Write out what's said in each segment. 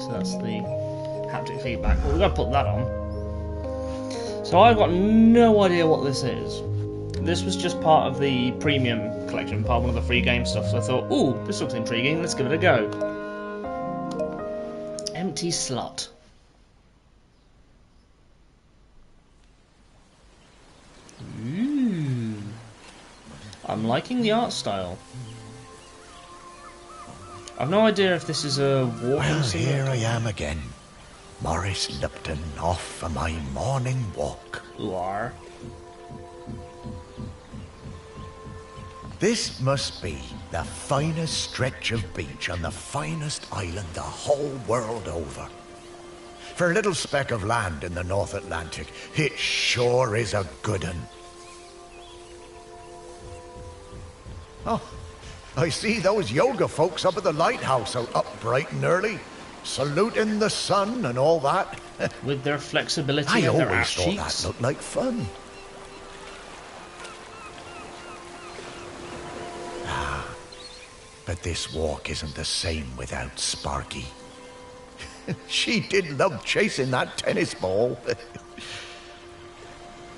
so that's the haptic feedback. Well, we've got to put that on. So I've got no idea what this is. This was just part of the premium collection, part of one of the free game stuff, so I thought, ooh, this looks intriguing, let's give it a go. Empty slot. Ooh. I'm liking the art style. I've no idea if this is a walking Well, scene. here I am again. Maurice Lupton off for my morning walk. You are. This must be the finest stretch of beach on the finest island the whole world over. For a little speck of land in the North Atlantic, it sure is a good un. Oh, I see those yoga folks up at the lighthouse out up bright and early, saluting the sun and all that. With their flexibility I and their always ass thought cheeks. that looked like fun. But this walk isn't the same without Sparky. She did love chasing that tennis ball.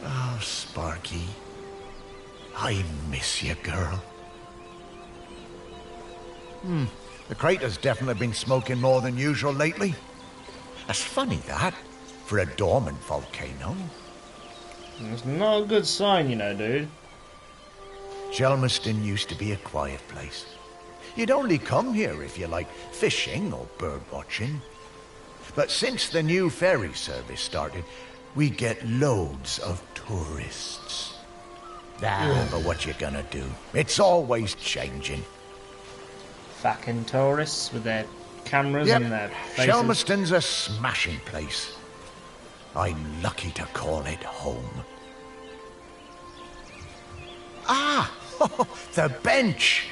Oh, Sparky. I miss you, girl. The crater's definitely been smoking more than usual lately. That's funny, that, for a dormant volcano. It's not a good sign, you know, dude. Chelmaston used to be a quiet place. You'd only come here if you like fishing or bird watching. But since the new ferry service started, we get loads of tourists. But what you gonna do? It's always changing. Fucking tourists with their cameras and their faces. Chelmaston's a smashing place. I'm lucky to call it home. Ah, the bench.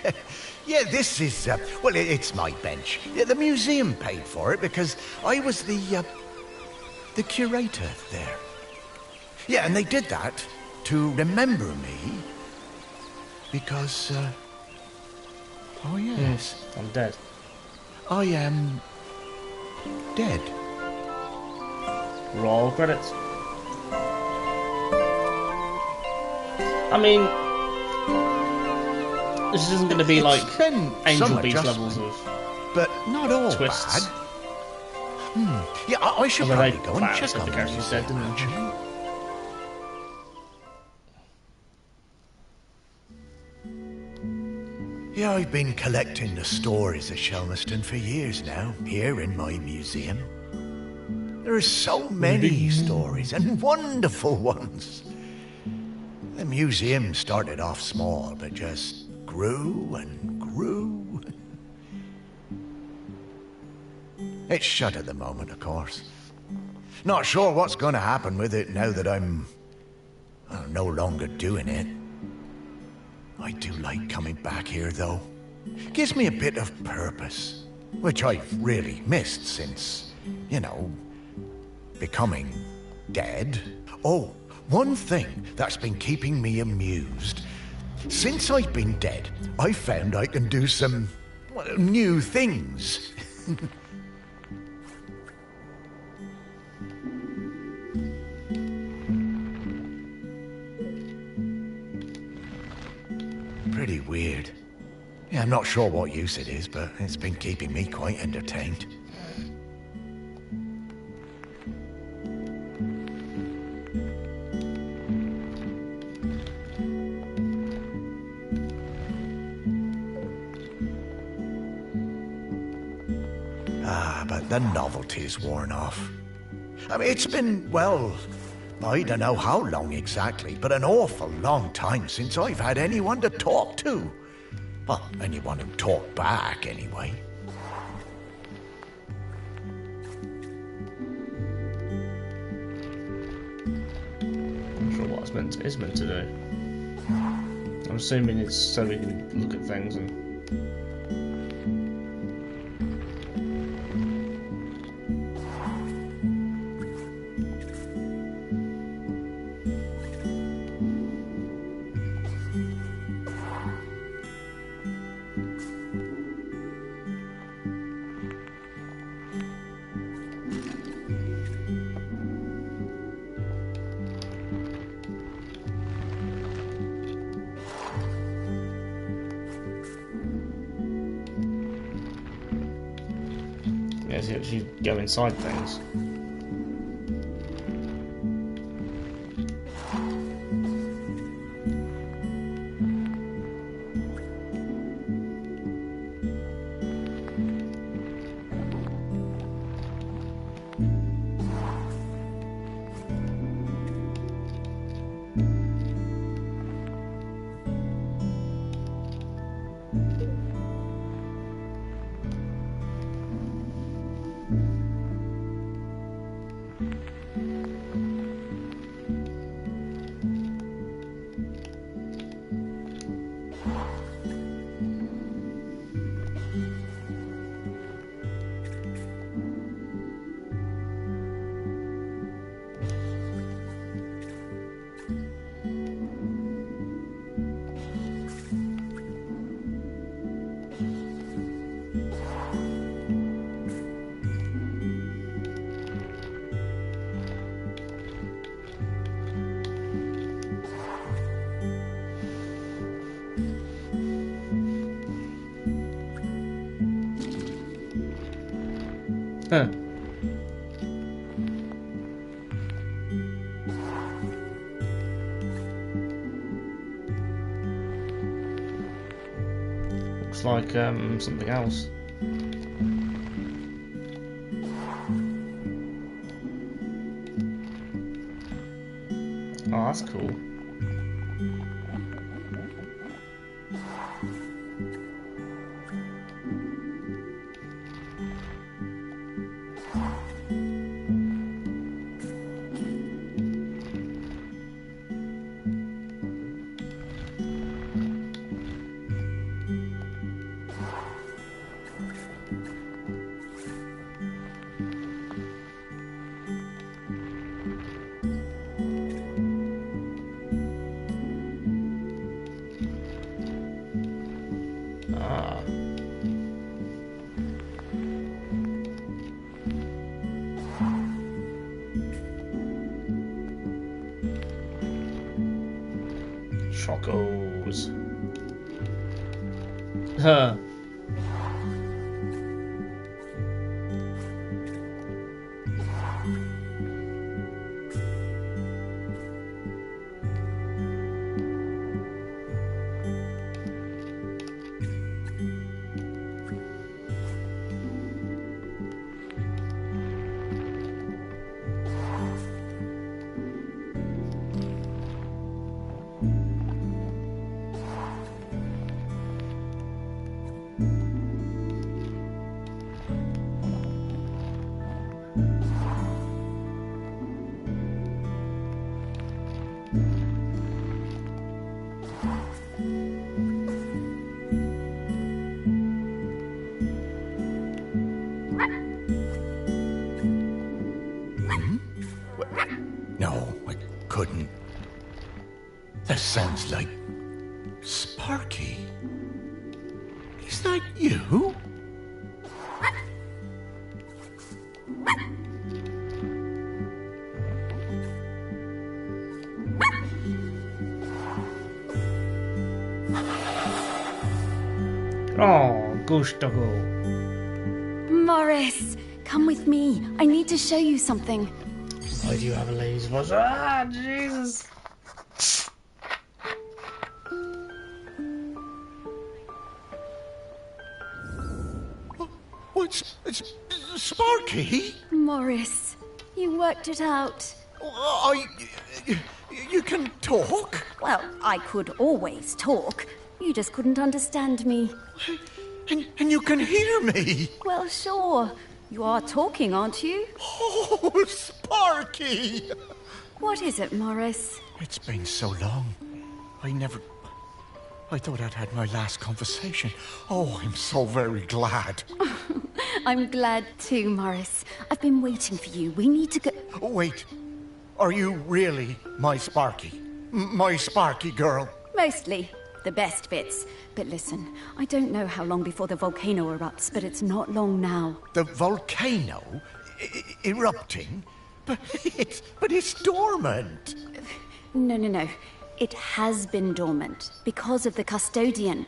Yeah, this is, well, it's my bench. Yeah, the museum paid for it because I was the curator there. Yeah, and they did that to remember me because, oh yes. I'm dead. I am dead. Roll credits. I mean, this isn't going to be like Angel some Beast adjustment, levels of but not all twists. bad. Yeah, I should Although probably go and check on the character's dead, didn't they? actually. Yeah, I've been collecting the stories of Chelmaston for years now, here in my museum. There are so many stories, and wonderful ones. The museum started off small, but just grew and grew. It's shut at the moment, of course. Not sure what's going to happen with it now that I'm no longer doing it. I do like coming back here, though. Gives me a bit of purpose, which I've really missed since, you know, becoming dead. Oh, one thing that's been keeping me amused. Since I've been dead, I found I can do some new things. Pretty weird. Yeah, I'm not sure what use it is, but it's been keeping me quite entertained. But the novelty's worn off. I mean, it's been, well, I don't know how long exactly, but an awful long time since I've had anyone to talk to. Well, anyone who talked back, anyway. I'm not sure what it is meant to do. I'm assuming it's so we can look at things and... guess you actually go inside things. Huh. Looks like something else. Oh, that's cool. Ah. Chocos. Huh. No, I couldn't. That sounds like Sparky. Is that you? Oh, Gustago. Morris, come with me. I need to show you something. Why do you have a lazy voice? Ah, Jesus. It's Sparky? Morris, you worked it out. You can talk? Well, I could always talk. You just couldn't understand me. And you can hear me? Well, sure. You are talking, aren't you? Oh, Sparky! What is it, Morris? It's been so long. I thought I'd had my last conversation. Oh, I'm so very glad. I'm glad too, Morris. I've been waiting for you. We need to go... Oh, wait. Are you really my Sparky? My Sparky girl? Mostly. The best bits. But listen, I don't know how long before the volcano erupts, but it's not long now. The volcano? Erupting? But it's dormant. No. It has been dormant because of the custodian.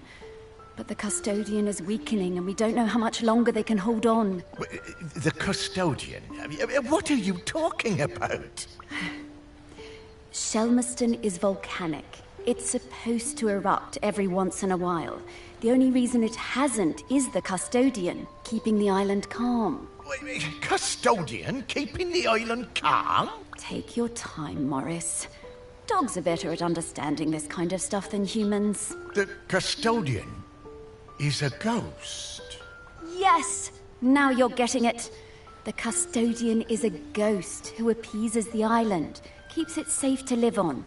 But the custodian is weakening and we don't know how much longer they can hold on. The custodian? What are you talking about? Shelmerston is volcanic. It's supposed to erupt every once in a while. The only reason it hasn't is the custodian, keeping the island calm. Custodian keeping the island calm? Take your time, Morris. Dogs are better at understanding this kind of stuff than humans. The custodian is a ghost. Yes! Now you're getting it. The custodian is a ghost who appeases the island, keeps it safe to live on.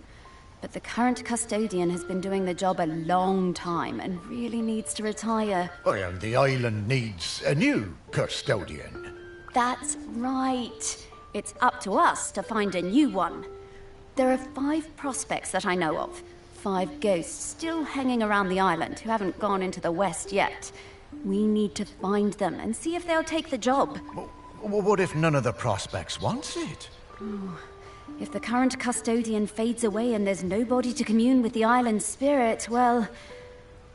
But the current custodian has been doing the job a long time and really needs to retire. Well, the island needs a new custodian. That's right. It's up to us to find a new one. There are 5 prospects that I know of. 5 ghosts still hanging around the island who haven't gone into the west yet. We need to find them and see if they'll take the job. What if none of the prospects wants it? If the current custodian fades away and there's nobody to commune with the island's spirit, well,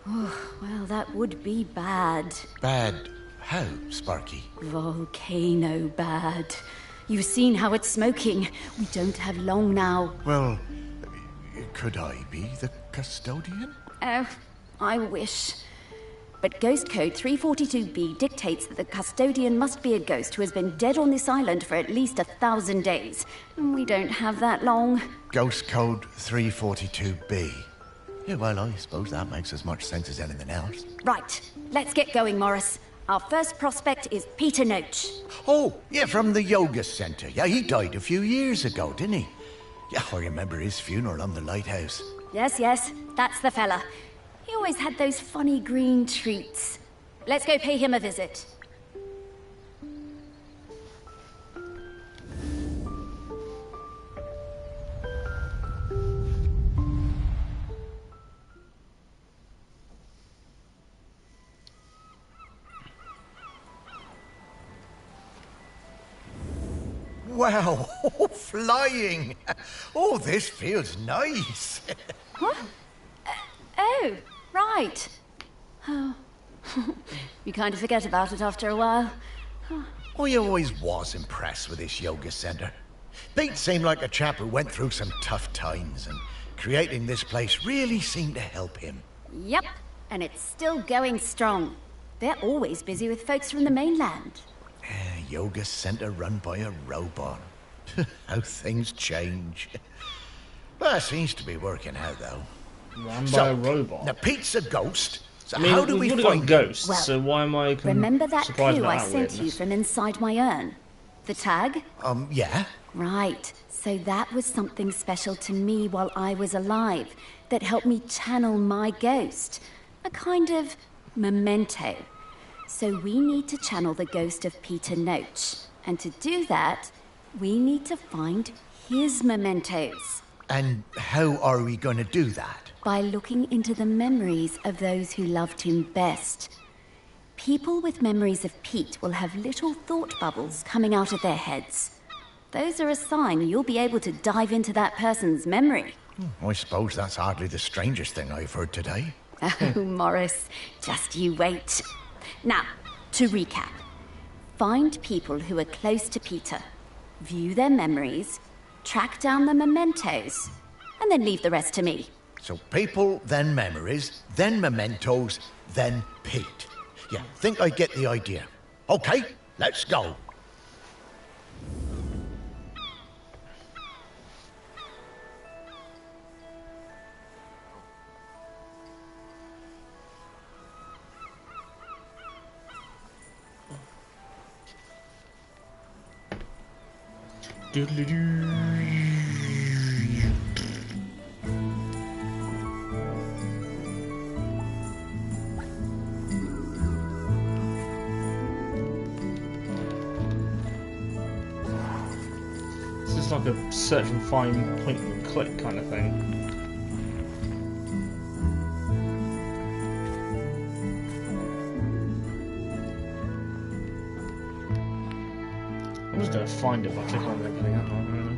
that would be bad. Bad how, Sparky? Volcano bad. You've seen how it's smoking. We don't have long now. Well, could I be the custodian? Oh, I wish. But Ghost Code 342B dictates that the custodian must be a ghost who has been dead on this island for at least 1,000 days. We don't have that long. Ghost Code 342B. Yeah, well, I suppose that makes as much sense as anything else. Right, let's get going, Morris. Our first prospect is Peter Noach. Oh, yeah, from the yoga center. Yeah, he died a few years ago, didn't he? Yeah, I remember his funeral on the lighthouse. Yes, that's the fella. He always had those funny green treats. Let's go pay him a visit. Wow, flying! Oh, this feels nice. What? Oh, right. Oh. You kind of forget about it after a while. I always was impressed with this yoga center. Pete seemed like a chap who went through some tough times, and creating this place really seemed to help him. Yep, and it's still going strong. They're always busy with folks from the mainland. Yoga center run by a robot. How things change. Well, it seems to be working out, though. Run by a robot. Now, Pete's a ghost. So I mean, how do we find find ghosts? Well, so why am I remember that surprised clue about I that sent you weirdness? from inside my urn? The tag? Yeah. Right. So that was something special to me while I was alive that helped me channel my ghost. A kind of memento. So we need to channel the ghost of Peter Noach. And to do that, we need to find his mementos. And how are we going to do that? By looking into the memories of those who loved him best. People with memories of Pete will have little thought bubbles coming out of their heads. Those are a sign you'll be able to dive into that person's memory. I suppose that's hardly the strangest thing I've heard today. Oh, Morris, just you wait. Now, to recap. Find people who are close to Peter, view their memories, track down the mementos, and then leave the rest to me. So people, then memories, then mementos, then Pete. Yeah, think I get the idea. Okay, let's go. This is like a search and find, point and click kind of thing. I'm just gonna find it by clicking on everything, aren't I, really?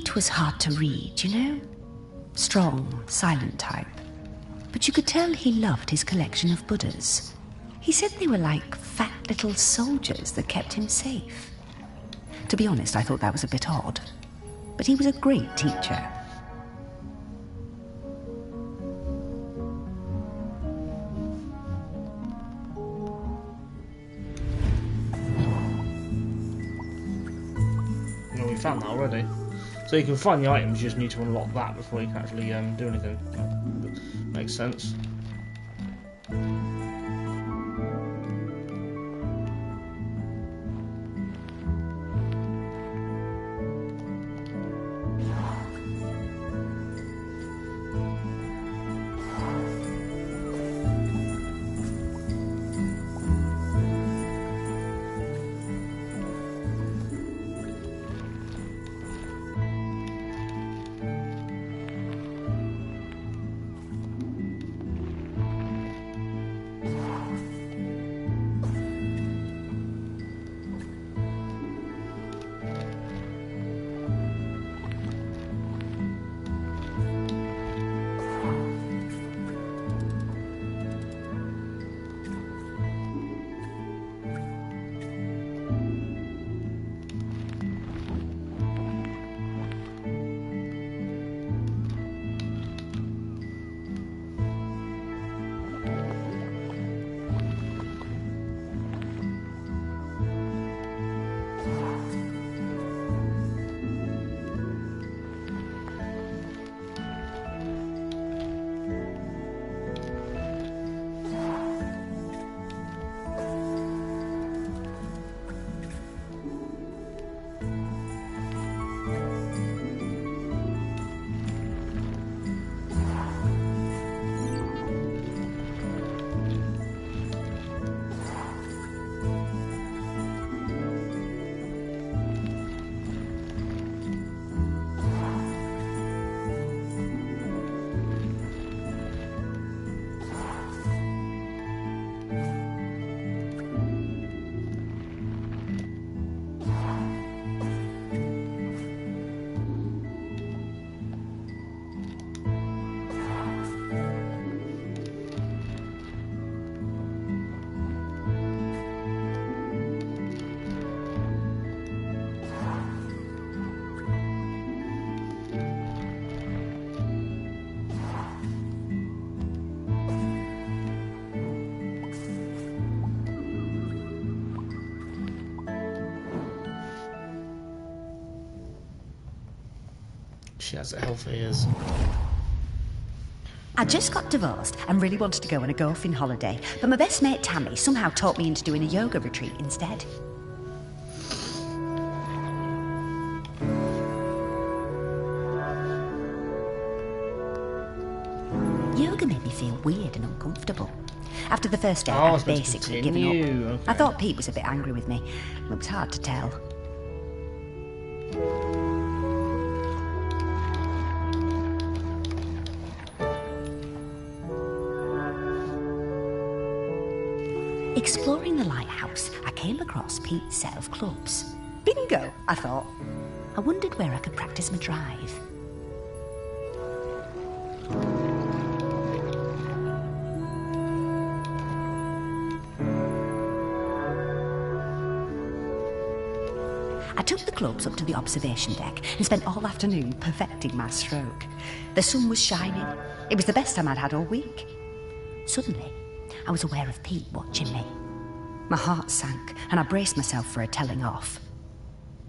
Pete was hard to read, you know? Strong, silent type. But you could tell he loved his collection of Buddhas. He said they were like fat little soldiers that kept him safe. To be honest, I thought that was a bit odd. But he was a great teacher. Well, we found that already. So you can find the items, you just need to unlock that before you can actually do anything. Makes sense. She has healthy ears. I just got divorced and really wanted to go on a golfing holiday, but my best mate Tammy somehow talked me into doing a yoga retreat instead. Yoga made me feel weird and uncomfortable. After the first day, I'd basically given up. Okay. I thought Pete was a bit angry with me. It was hard to tell. Exploring the lighthouse, I came across Pete's set of clubs. Bingo, I thought. I wondered where I could practice my drive. I took the clubs up to the observation deck and spent all afternoon perfecting my stroke. The sun was shining. It was the best time I'd had all week. Suddenly, I was aware of Pete watching me. My heart sank, and I braced myself for a telling off.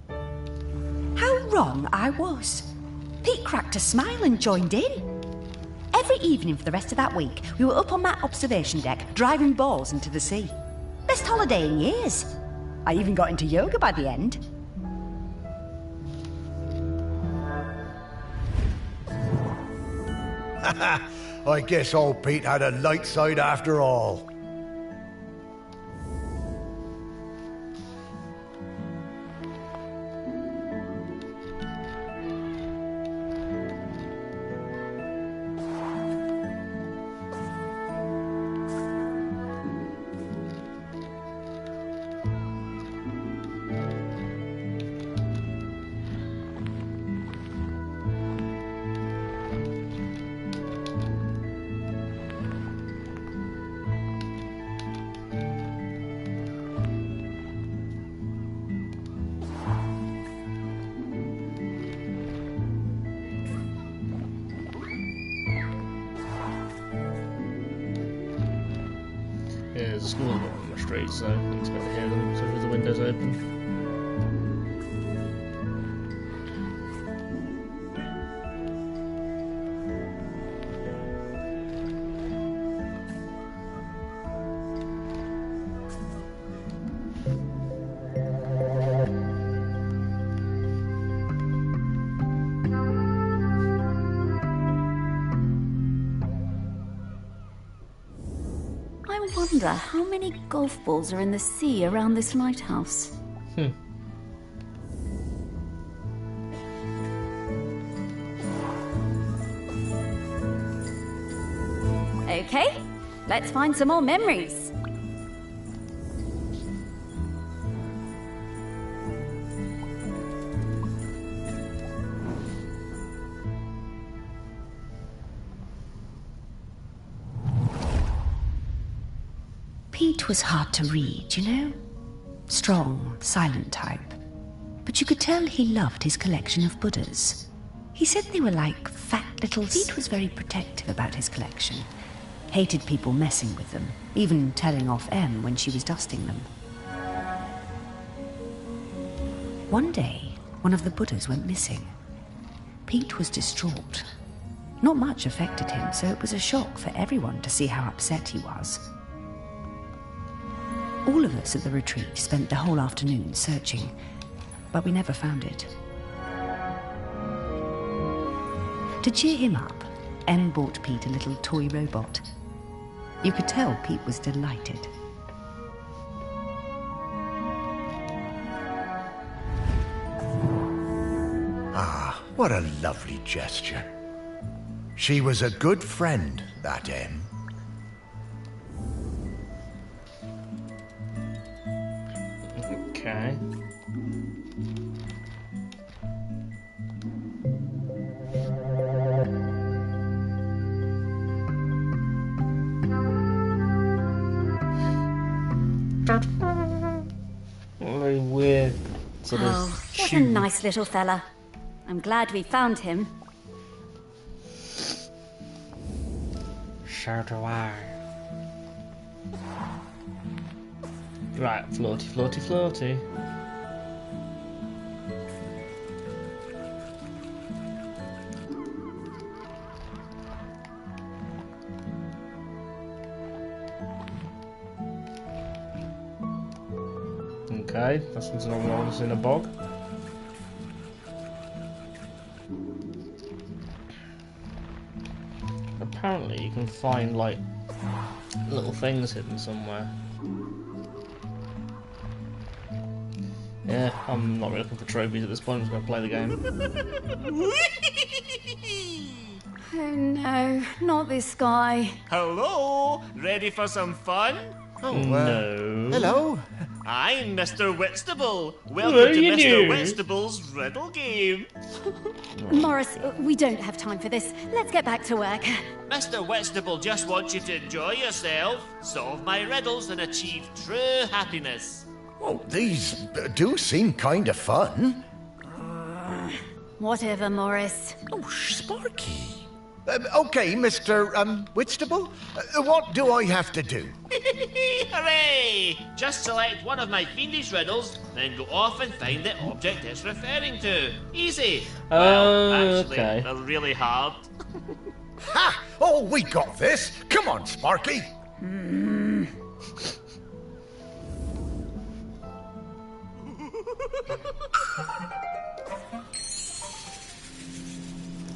How wrong I was. Pete cracked a smile and joined in. Every evening for the rest of that week, we were up on that observation deck, driving balls into the sea. Best holiday in years. I even got into yoga by the end. I guess old Pete had a light side after all. Yeah, there's a school on the street, so you expect to hear them, especially with the windows open. I wonder how many golf balls are in the sea around this lighthouse. Okay, let's find some more memories. Pete was hard to read, you know? Strong, silent type. But you could tell he loved his collection of Buddhas. He said they were like fat little... Pete was very protective about his collection. Hated people messing with them, even telling off Em when she was dusting them. One day, one of the Buddhas went missing. Pete was distraught. Not much affected him, so it was a shock for everyone to see how upset he was. All of us at the retreat spent the whole afternoon searching, but we never found it. To cheer him up, Em bought Pete a little toy robot. You could tell Pete was delighted. Ah, what a lovely gesture. She was a good friend, that Em. Okay. Very weird sort of What a nice little fella. I'm glad we found him. So do I. Right, floaty, floaty, floaty. Okay, that's something wrong in a bog. Apparently you can find like little things hidden somewhere. Yeah, I'm not really looking for trophies at this point, I'm just going to play the game. Oh no, not this guy. Hello, ready for some fun? Oh, No. hello. I'm Mr. Whitstable. Well, Welcome to you Mr. do. Whitstable's riddle game. Morris, we don't have time for this. Let's get back to work. Mr. Whitstable just wants you to enjoy yourself, solve my riddles, and achieve true happiness. Oh, these do seem kind of fun. Whatever, Morris. Oh, Sparky. Okay, Mr. Whitstable, what do I have to do? Hooray! Just select one of my fiendish riddles, then go off and find the object it's referring to. Easy. Well, actually, okay. they're really hard. Ha! Oh, we got this. Come on, Sparky.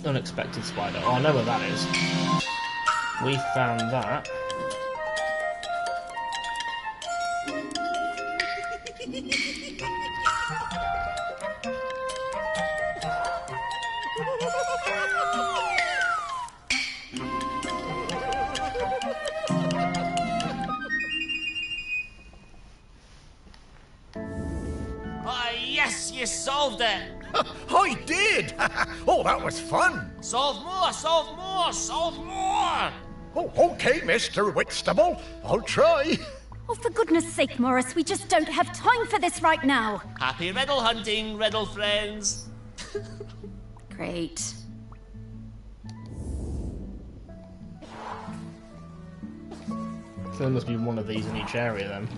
Unexpected spider. Oh, I know where that is. We found that. Ah, yes, you solved it. I did. Oh, that was fun. Solve more, solve more, solve more. Oh, okay, Mr. Whitstable. I'll try. Oh, for goodness sake, Morris, we just don't have time for this right now. Happy riddle hunting, riddle friends. Great. So there must be one of these in each area then.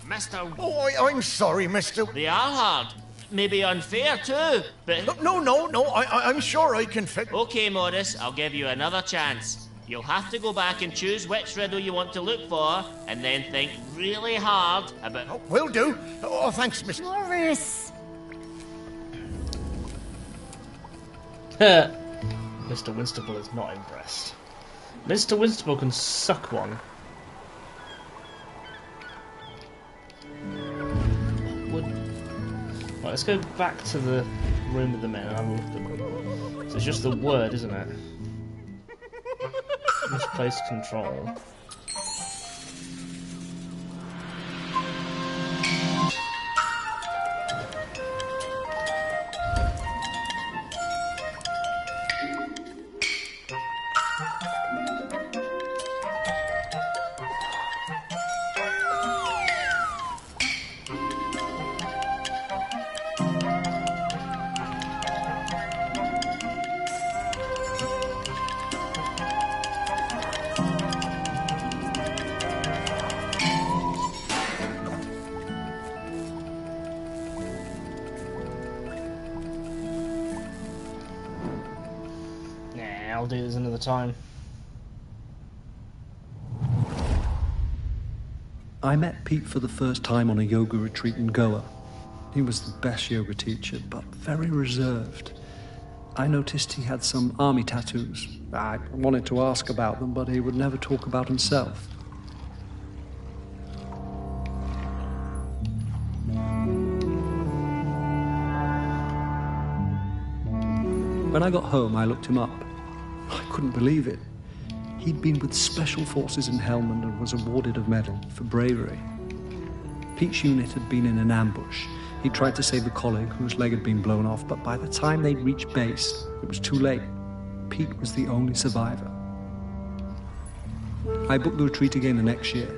Mister, Oh, I'm sorry, mister. they are hard. Maybe unfair too, but... No, I'm sure I can fix... Okay, Morris, I'll give you another chance. You'll have to go back and choose which riddle you want to look for, and then think really hard about... Oh, will do. Oh, thanks, mister. Morris! Mr. Winstable is not impressed. Mr. Winstable can suck one. Right, let's go back to the room with the men and have a look at them. So it's just the word, isn't it? Misplaced control. I'll do this another time. I met Pete for the first time on a yoga retreat in Goa. He was the best yoga teacher, but very reserved. I noticed he had some army tattoos. I wanted to ask about them, but he would never talk about himself. When I got home, I looked him up. I couldn't believe it. He'd been with Special Forces in Helmand and was awarded a medal for bravery. Pete's unit had been in an ambush. He tried to save a colleague whose leg had been blown off, but by the time they'd reached base, it was too late. Pete was the only survivor. I booked the retreat again the next year.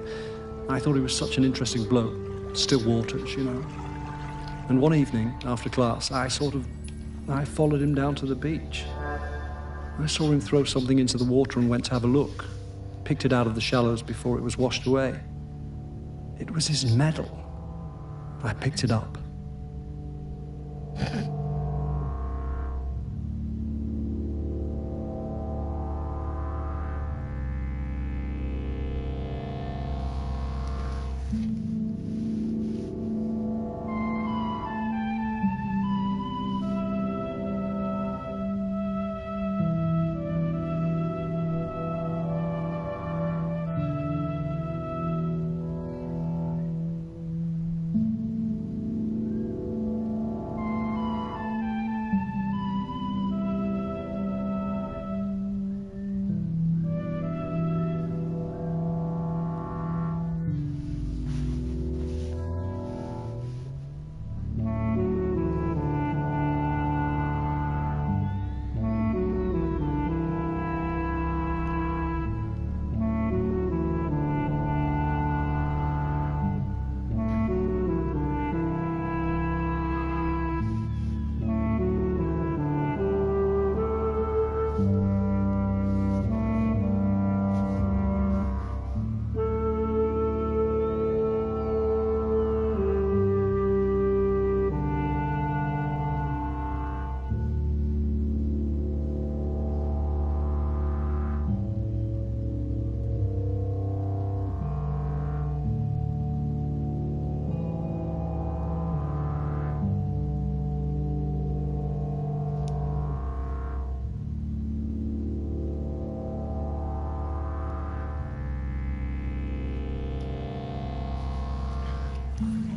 I thought he was such an interesting bloke. Still waters, you know. And one evening, after class, I followed him down to the beach. I saw him throw something into the water and went to have a look. Picked it out of the shallows before it was washed away. It was his medal. I picked it up.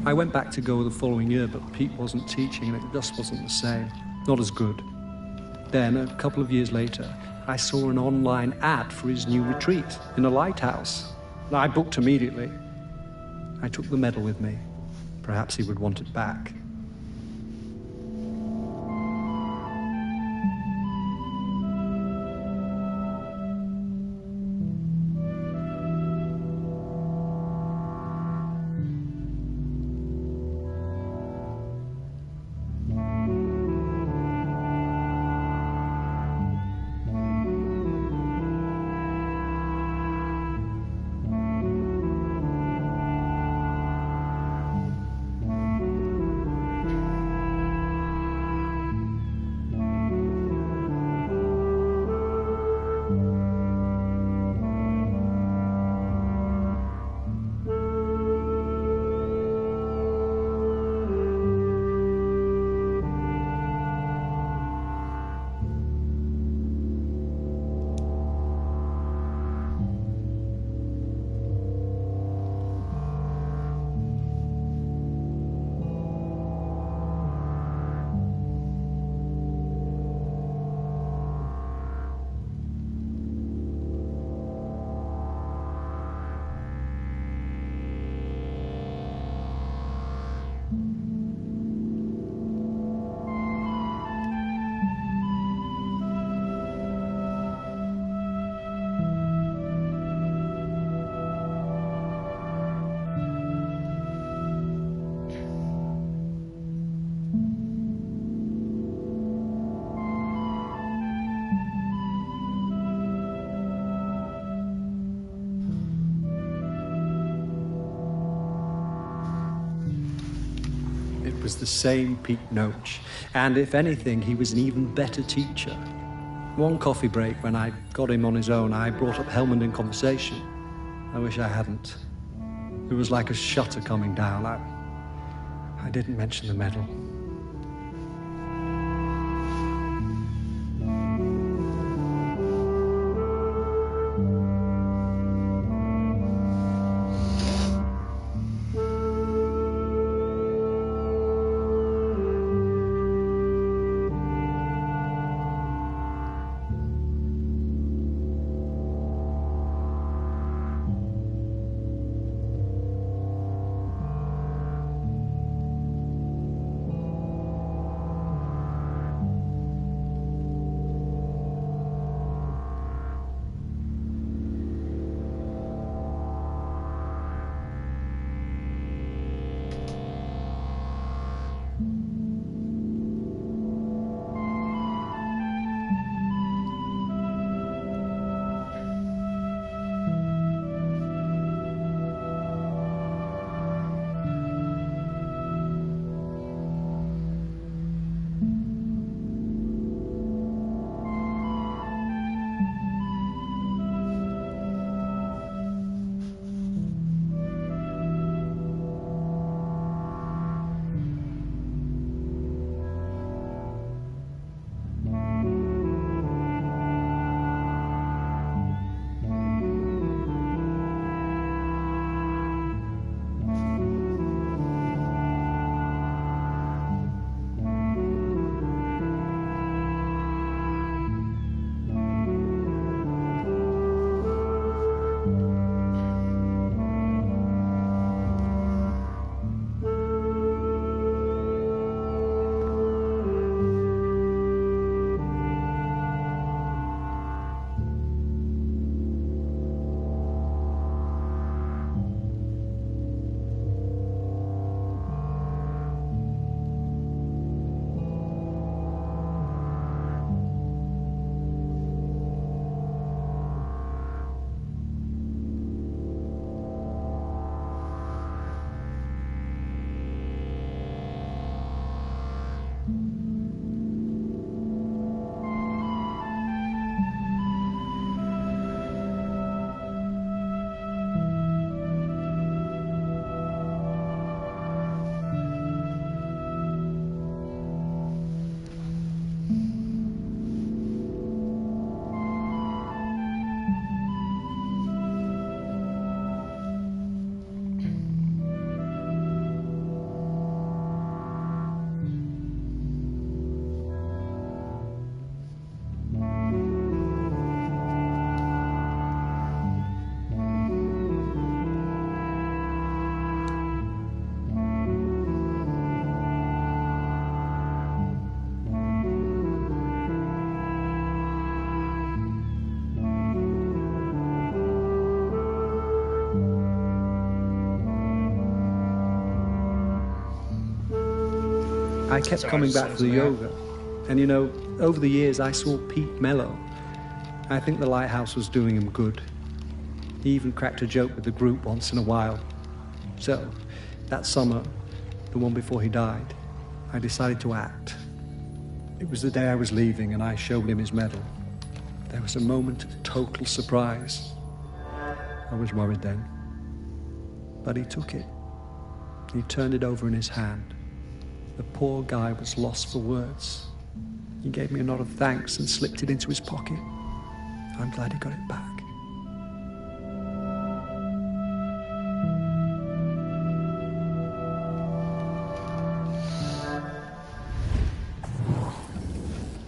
I went back to go the following year, but Pete wasn't teaching and it just wasn't the same. Not as good. Then, a couple of years later, I saw an online ad for his new retreat in a lighthouse. I booked immediately. I took the medal with me. Perhaps he would want it back. It was the same Pete Noach, and if anything, he was an even better teacher. One coffee break, when I got him on his own, I brought up Helmand in conversation. I wish I hadn't. It was like a shutter coming down. I didn't mention the medal. I kept Sorry, coming just back for the sorting out. yoga. And you know, over the years I saw Pete mellow. I think the lighthouse was doing him good. He even cracked a joke with the group once in a while. So, that summer, the one before he died, I decided to act. It was the day I was leaving and I showed him his medal. There was a moment of total surprise. I was worried then. But he took it. He turned it over in his hand. The poor guy was lost for words. He gave me a nod of thanks and slipped it into his pocket. I'm glad he got it back.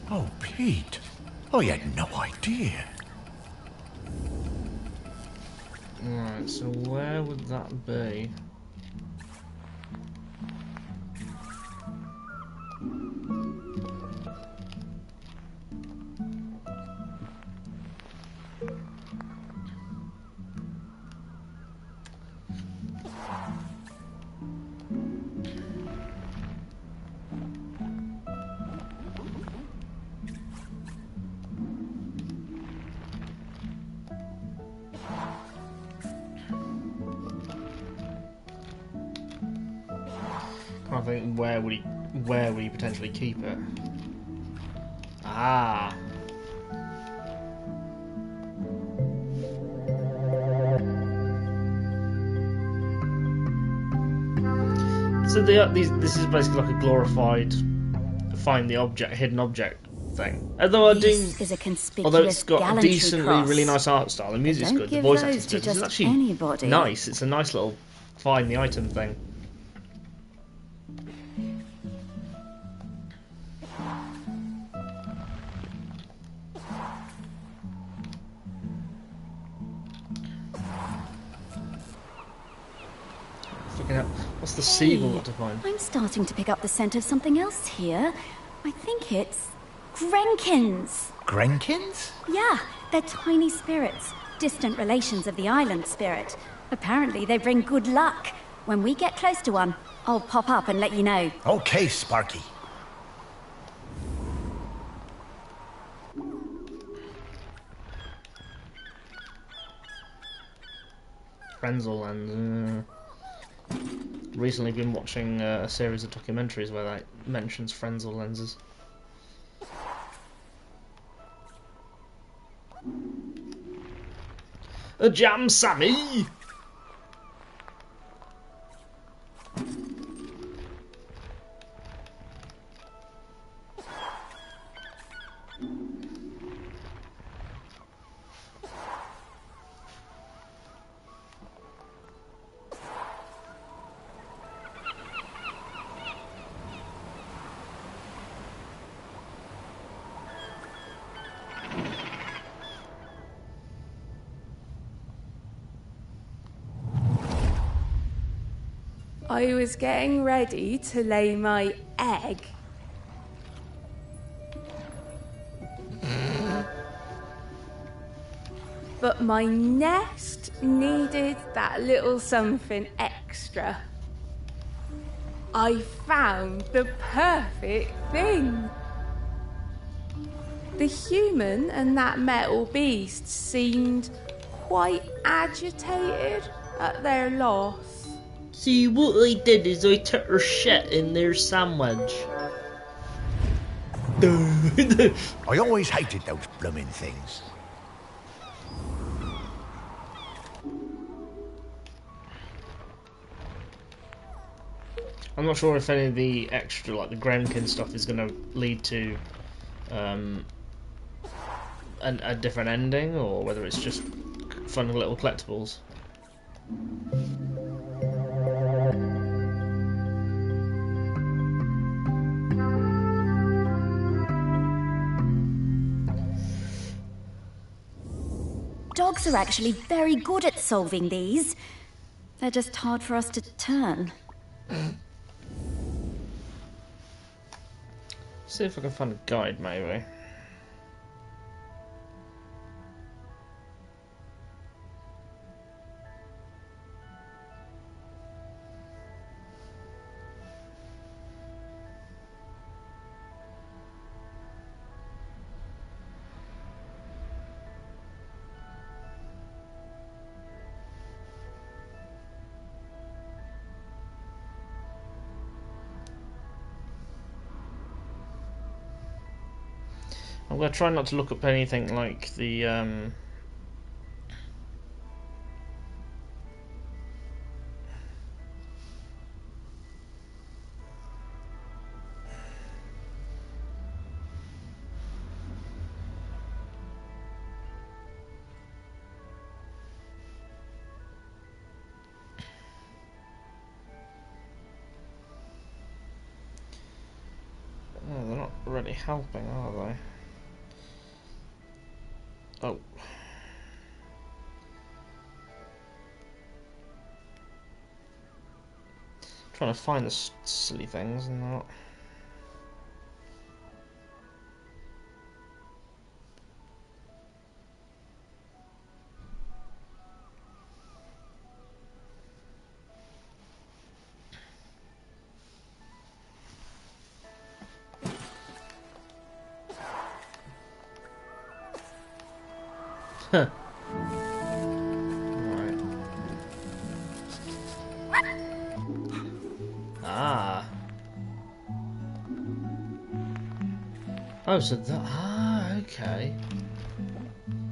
Oh, Pete. I had no idea. Right, so where would that be? I think where would he potentially keep it? Ah. So this is basically like a glorified find the object, hidden object thing. Although This is a conspicuous although it's got a gallantry decently cross. really nice art style, the music's Don't good, the give voice those acting's to good. This is just actually anybody. nice. It's a nice little find the item thing. Fucking hell. What's the seagull got to find? I'm starting to pick up the scent of something else here. I think it's Grenkins. Grenkins? Yeah, they're tiny spirits, distant relations of the island spirit. Apparently they bring good luck. When we get close to one, I'll pop up and let you know. Okay, Sparky. Frenzel Lens. Recently been watching a series of documentaries where that mentions Frenzel lenses. A jam, Sammy! I was getting ready to lay my egg. But my nest needed that little something extra. I found the perfect thing. The human and that metal beast seemed quite agitated at their loss. See, what I did is I took her shit in their sandwich. I always hated those blooming things. I'm not sure if any of the extra, like the Gremkin stuff, is going to lead to a different ending, or whether it's just fun little collectibles. Dogs are actually very good at solving these. They're just hard for us to turn. See if I can find a guide, maybe. I'm going to try not to look up anything like the oh, they're not really helping, are they? Oh. Trying to find the silly things and not. Huh. Right. Ah. Oh, so that. Ah, okay.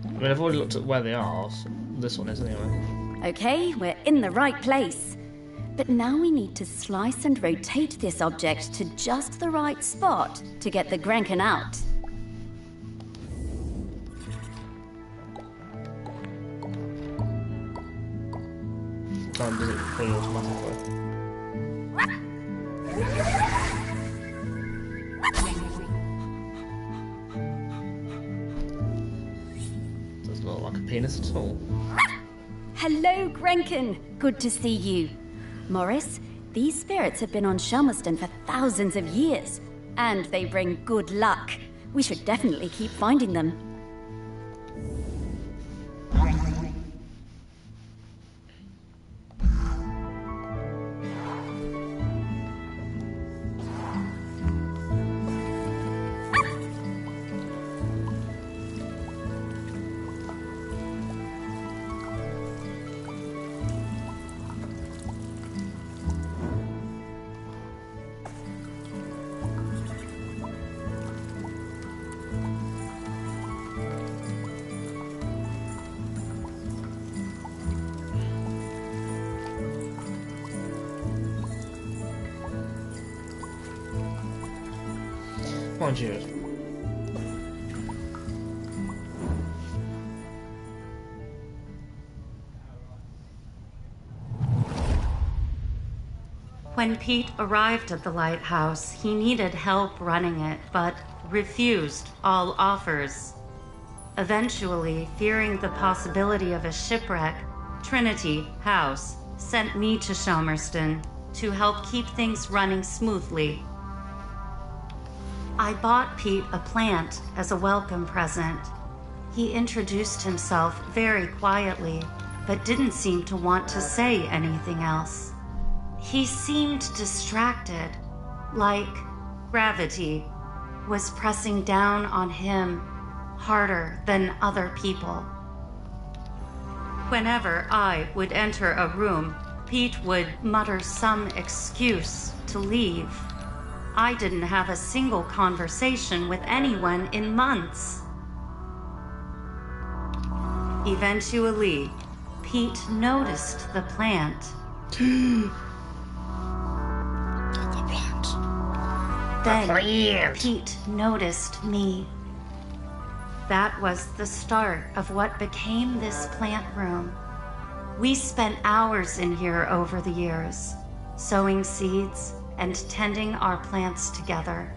I mean, I've already looked at where they are. So this one is, anyway. Okay, we're in the right place. But now we need to slice and rotate this object to just the right spot to get the Grenkin out. Time does it fully automatically? Doesn't look like a penis at all. Hello, Grenkin. Good to see you. Morris, these spirits have been on Shelmerston for thousands of years, and they bring good luck. We should definitely keep finding them. Come on, Jude. When Pete arrived at the lighthouse, he needed help running it, but refused all offers. Eventually, fearing the possibility of a shipwreck, Trinity House sent me to Shelmerston to help keep things running smoothly. I bought Pete a plant as a welcome present. He introduced himself very quietly, but didn't seem to want to say anything else. He seemed distracted, like gravity was pressing down on him harder than other people. Whenever I would enter a room, Pete would mutter some excuse to leave. I didn't have a single conversation with anyone in months. Eventually, Pete noticed the plant. The plant. Then Pete noticed me. That was the start of what became this plant room. We spent hours in here over the years, sowing seeds and tending our plants together.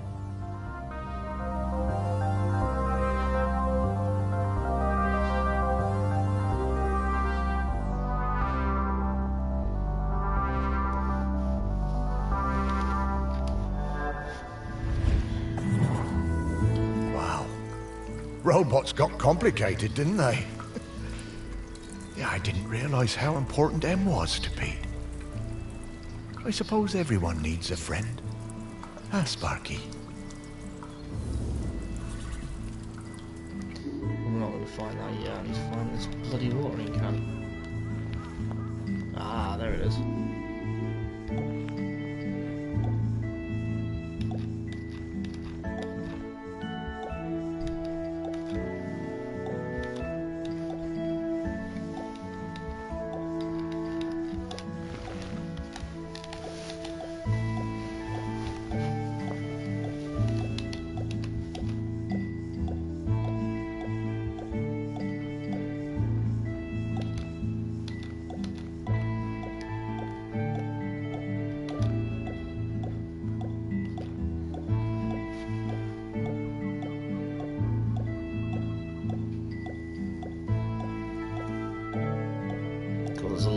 Wow. Robots got complicated, didn't they? Yeah, I didn't realize how important M was to Pete. I suppose everyone needs a friend. Huh, Sparky? I'm not going to find that yet. I need to find this bloody watering can. Ah, there it is.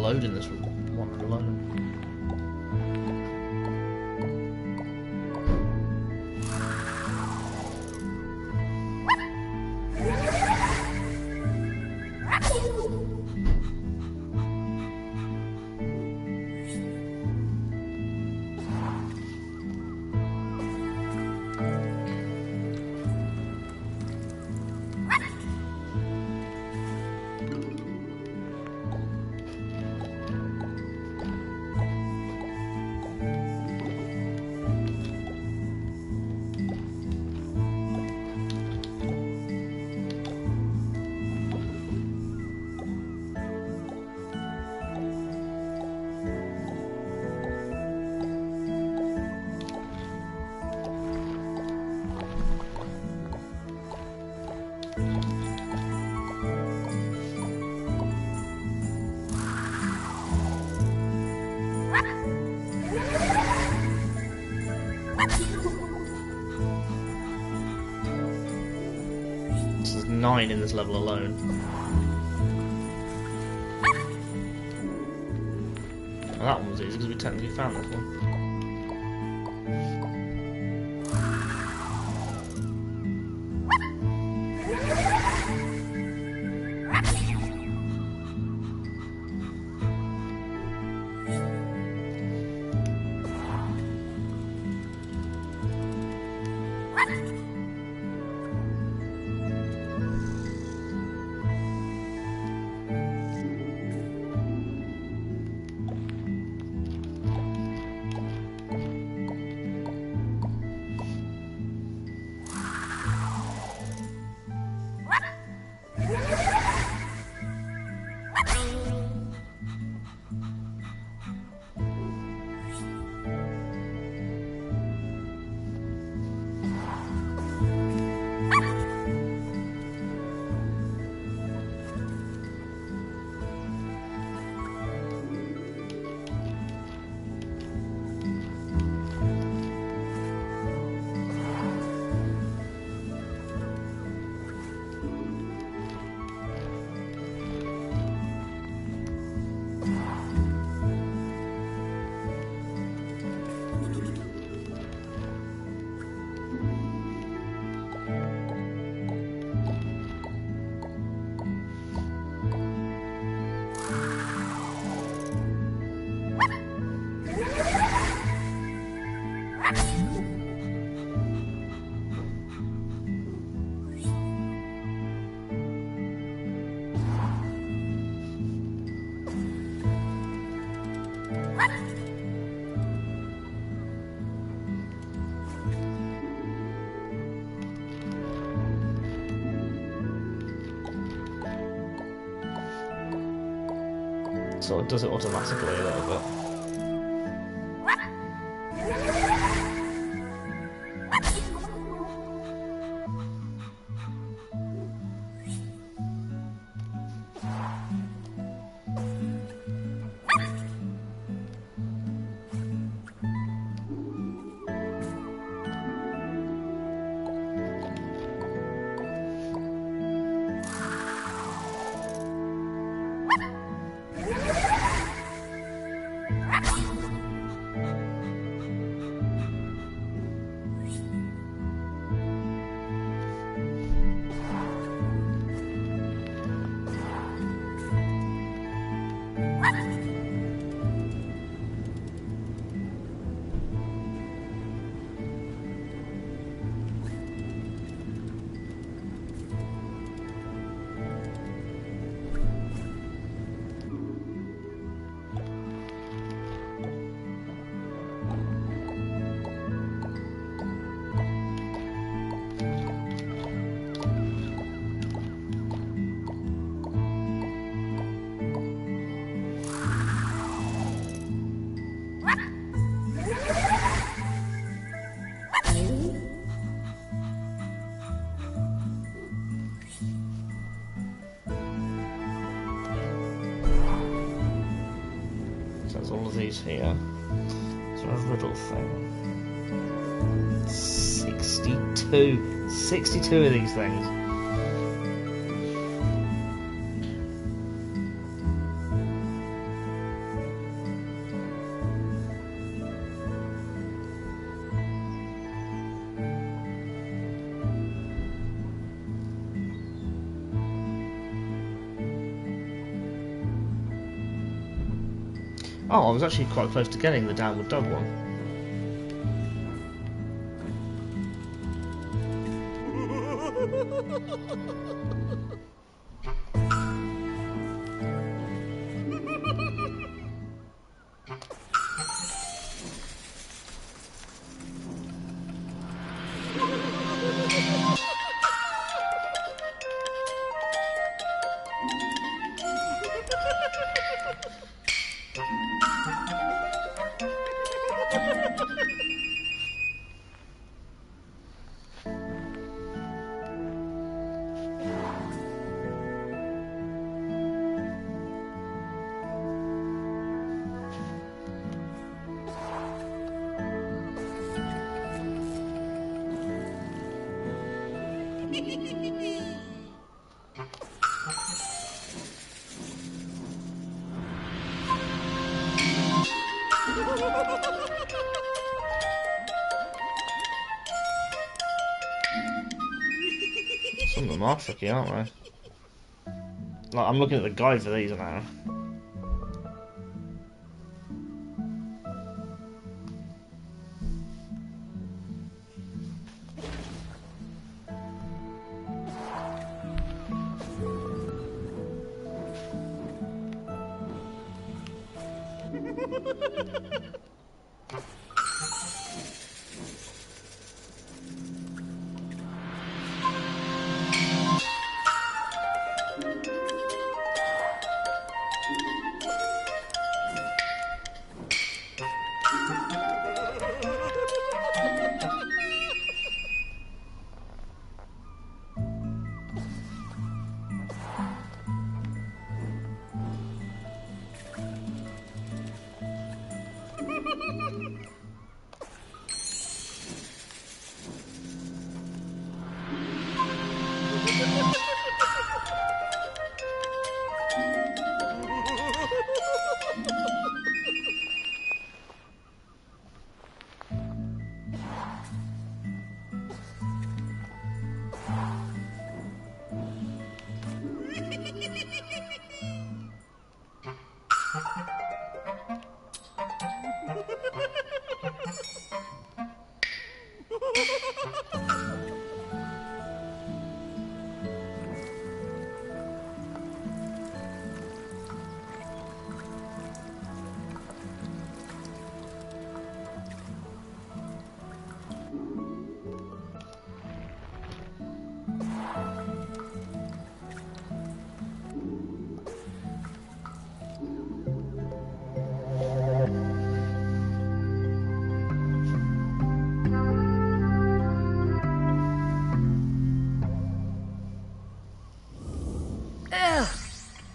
load in this one alone. There's 9 in this level alone. Well, that one was easy because we technically found this one. So it does it automatically a little bit. All of these here. Sort of riddle thing. 62. 62 of these things. Oh, I was actually quite close to getting the downward dog one. Some of them are tricky, aren't they? Like, I'm looking at the guide for these now.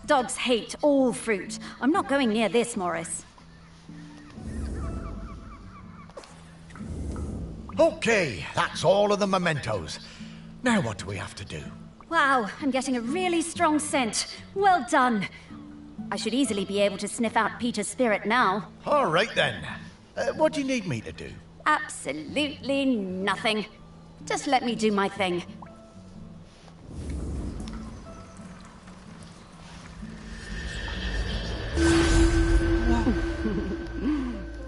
Dogs hate all fruit. I'm not going near this, Morris. Okay, that's all of the mementos. Now what do we have to do? Wow, I'm getting a really strong scent. Well done. I should easily be able to sniff out Peter's spirit now. All right then. What do you need me to do? Absolutely nothing. Just let me do my thing.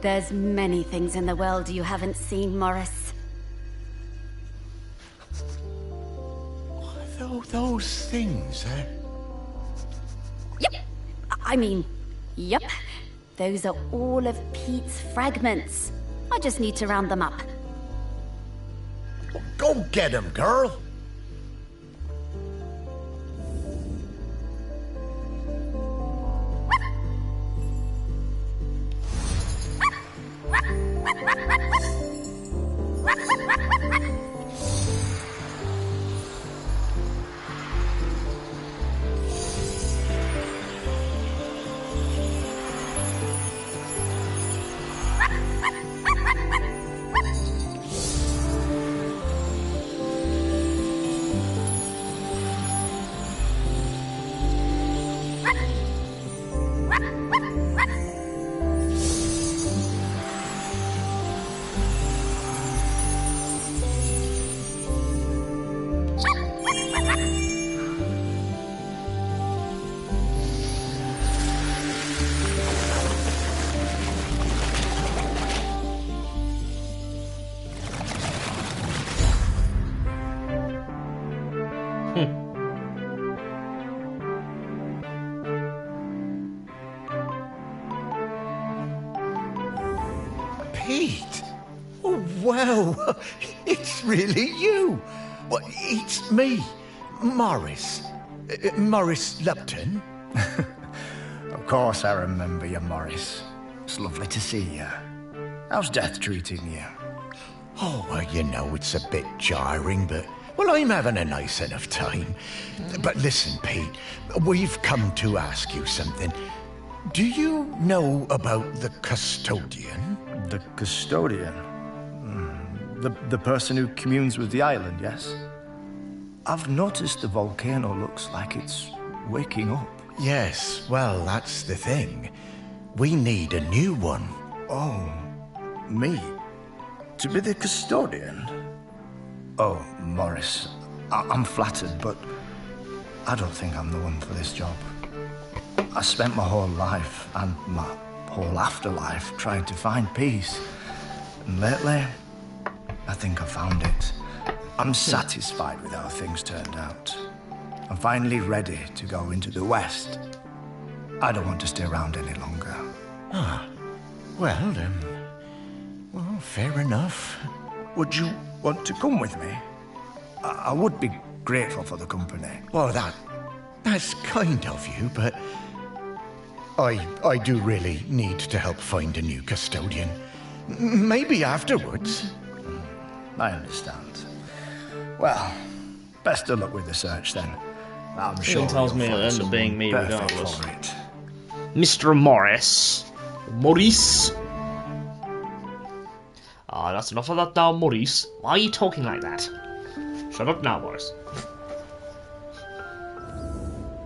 There's many things in the world you haven't seen, Morris. Those things, eh? Yep. I mean, yep. Those are all of Pete's fragments. I just need to round them up. Go get 'em, girl! Pete! Oh, well, it's really you. Well, it's me, Morris. Morris Lupton. Of course I remember you, Morris. It's lovely to see you. How's death treating you? Oh, well, you know, it's a bit jarring, but... Well, I'm having a nice enough time. But listen, Pete, we've come to ask you something. Do you know about the custodian? The custodian? The person who communes with the island, yes? I've noticed the volcano looks like it's waking up. Yes, well, that's the thing. We need a new one. Oh, me? To be the custodian? Oh, Morris, I'm flattered, but I don't think I'm the one for this job. I spent my whole life and my whole afterlife trying to find peace. And lately, I think I found it. I'm satisfied with how things turned out. I'm finally ready to go into the West. I don't want to stay around any longer. Ah, well, fair enough. Would you want to come with me? I would be grateful for the company. Well, that's kind of you, but I do really need to help find a new custodian. Maybe afterwards. I understand. Well, best of luck with the search then. I'm sure tells me you'll it'll find end up being someone me perfect regardless. for it. Mr. Morris. Maurice. Ah, that's enough of that now, Maurice. Why are you talking like that? Shut up now, Morris.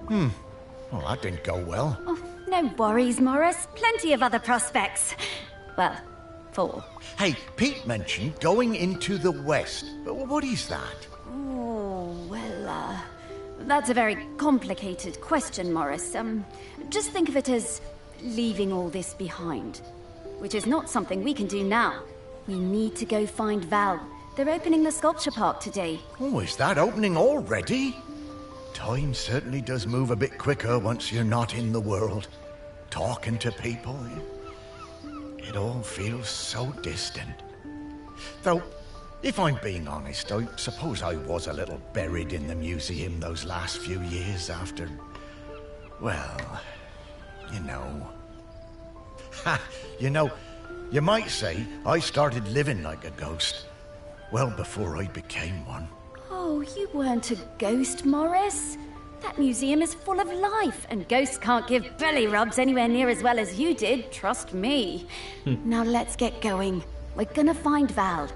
Well, that didn't go well. Oh, no worries, Morris. Plenty of other prospects. Well, 4. Hey, Pete mentioned going into the West. What is that? Oh, well, that's a very complicated question, Morris. Just think of it as leaving all this behind. Which is not something we can do now. We need to go find Val. They're opening the sculpture park today. Oh, is that opening already? Time certainly does move a bit quicker once you're not in the world. Talking to people, it all feels so distant. Though, if I'm being honest, I suppose I was a little buried in the museum those last few years after... Well, you know... Ha! You know, you might say I started living like a ghost well before I became one. Oh, you weren't a ghost, Morris. That museum is full of life, and ghosts can't give belly rubs anywhere near as well as you did, trust me. Now let's get going. We're gonna find Val.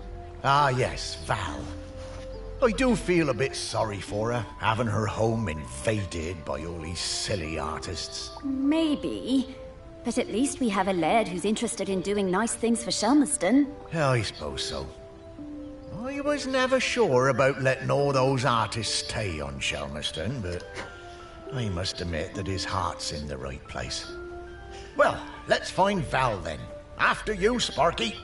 Ah, yes, Val. I do feel a bit sorry for her, having her home invaded by all these silly artists. Maybe. But at least we have a laird who's interested in doing nice things for Shelmerston. Yeah, I suppose so. I was never sure about letting all those artists stay on Shelmerston, but I must admit that his heart's in the right place. Well, let's find Val then. After you, Sparky.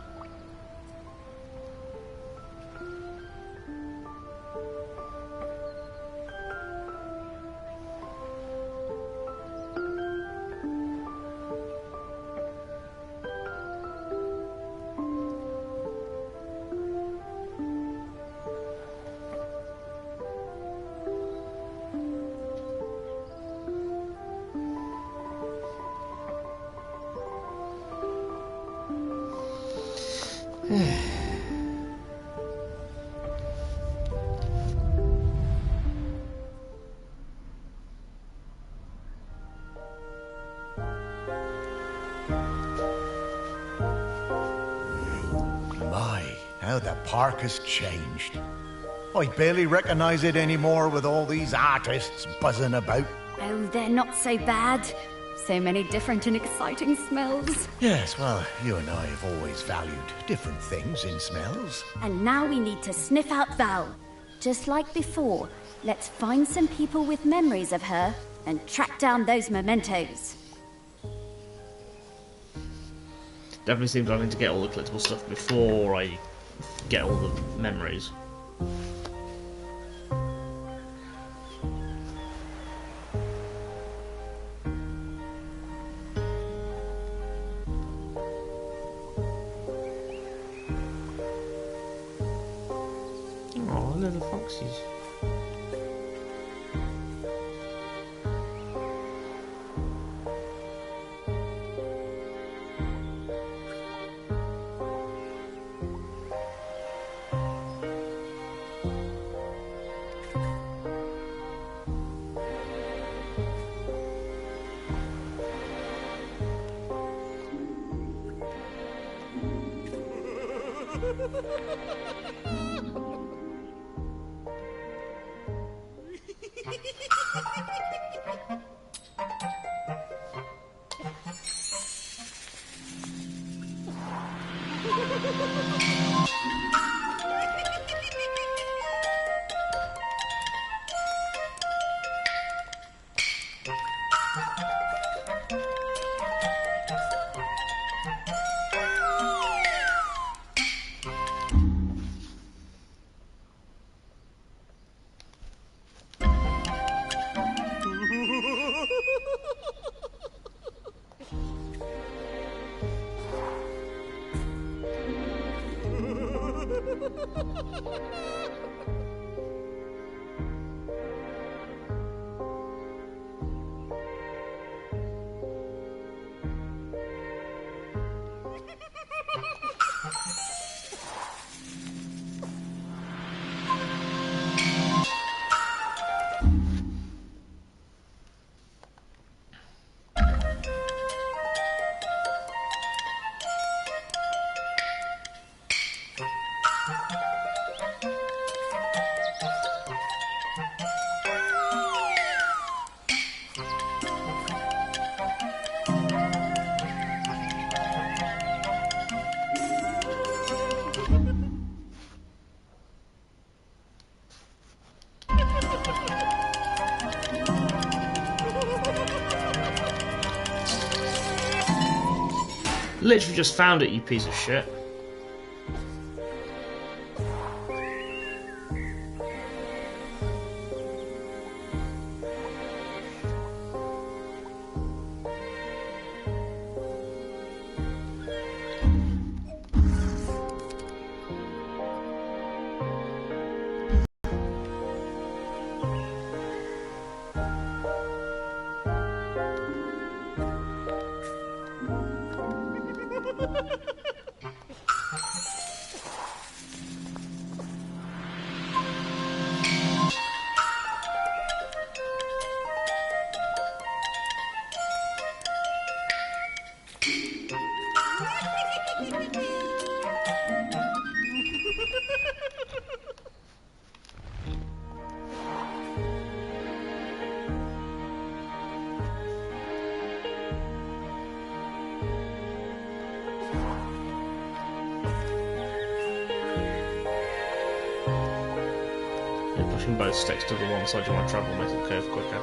My, how the park has changed. I barely recognize it anymore with all these artists buzzing about. Oh, they're not so bad. So many different and exciting smells. Yes, well, you and I have always valued different things in smells. And now we need to sniff out Val. Just like before, let's find some people with memories of her and track down those mementos. Definitely seems like I need to get all the collectible stuff before I get all the memories. little foxes. Literally just found it, you piece of shit. Pushing both sticks to the one side you want to travel makes it curve quicker.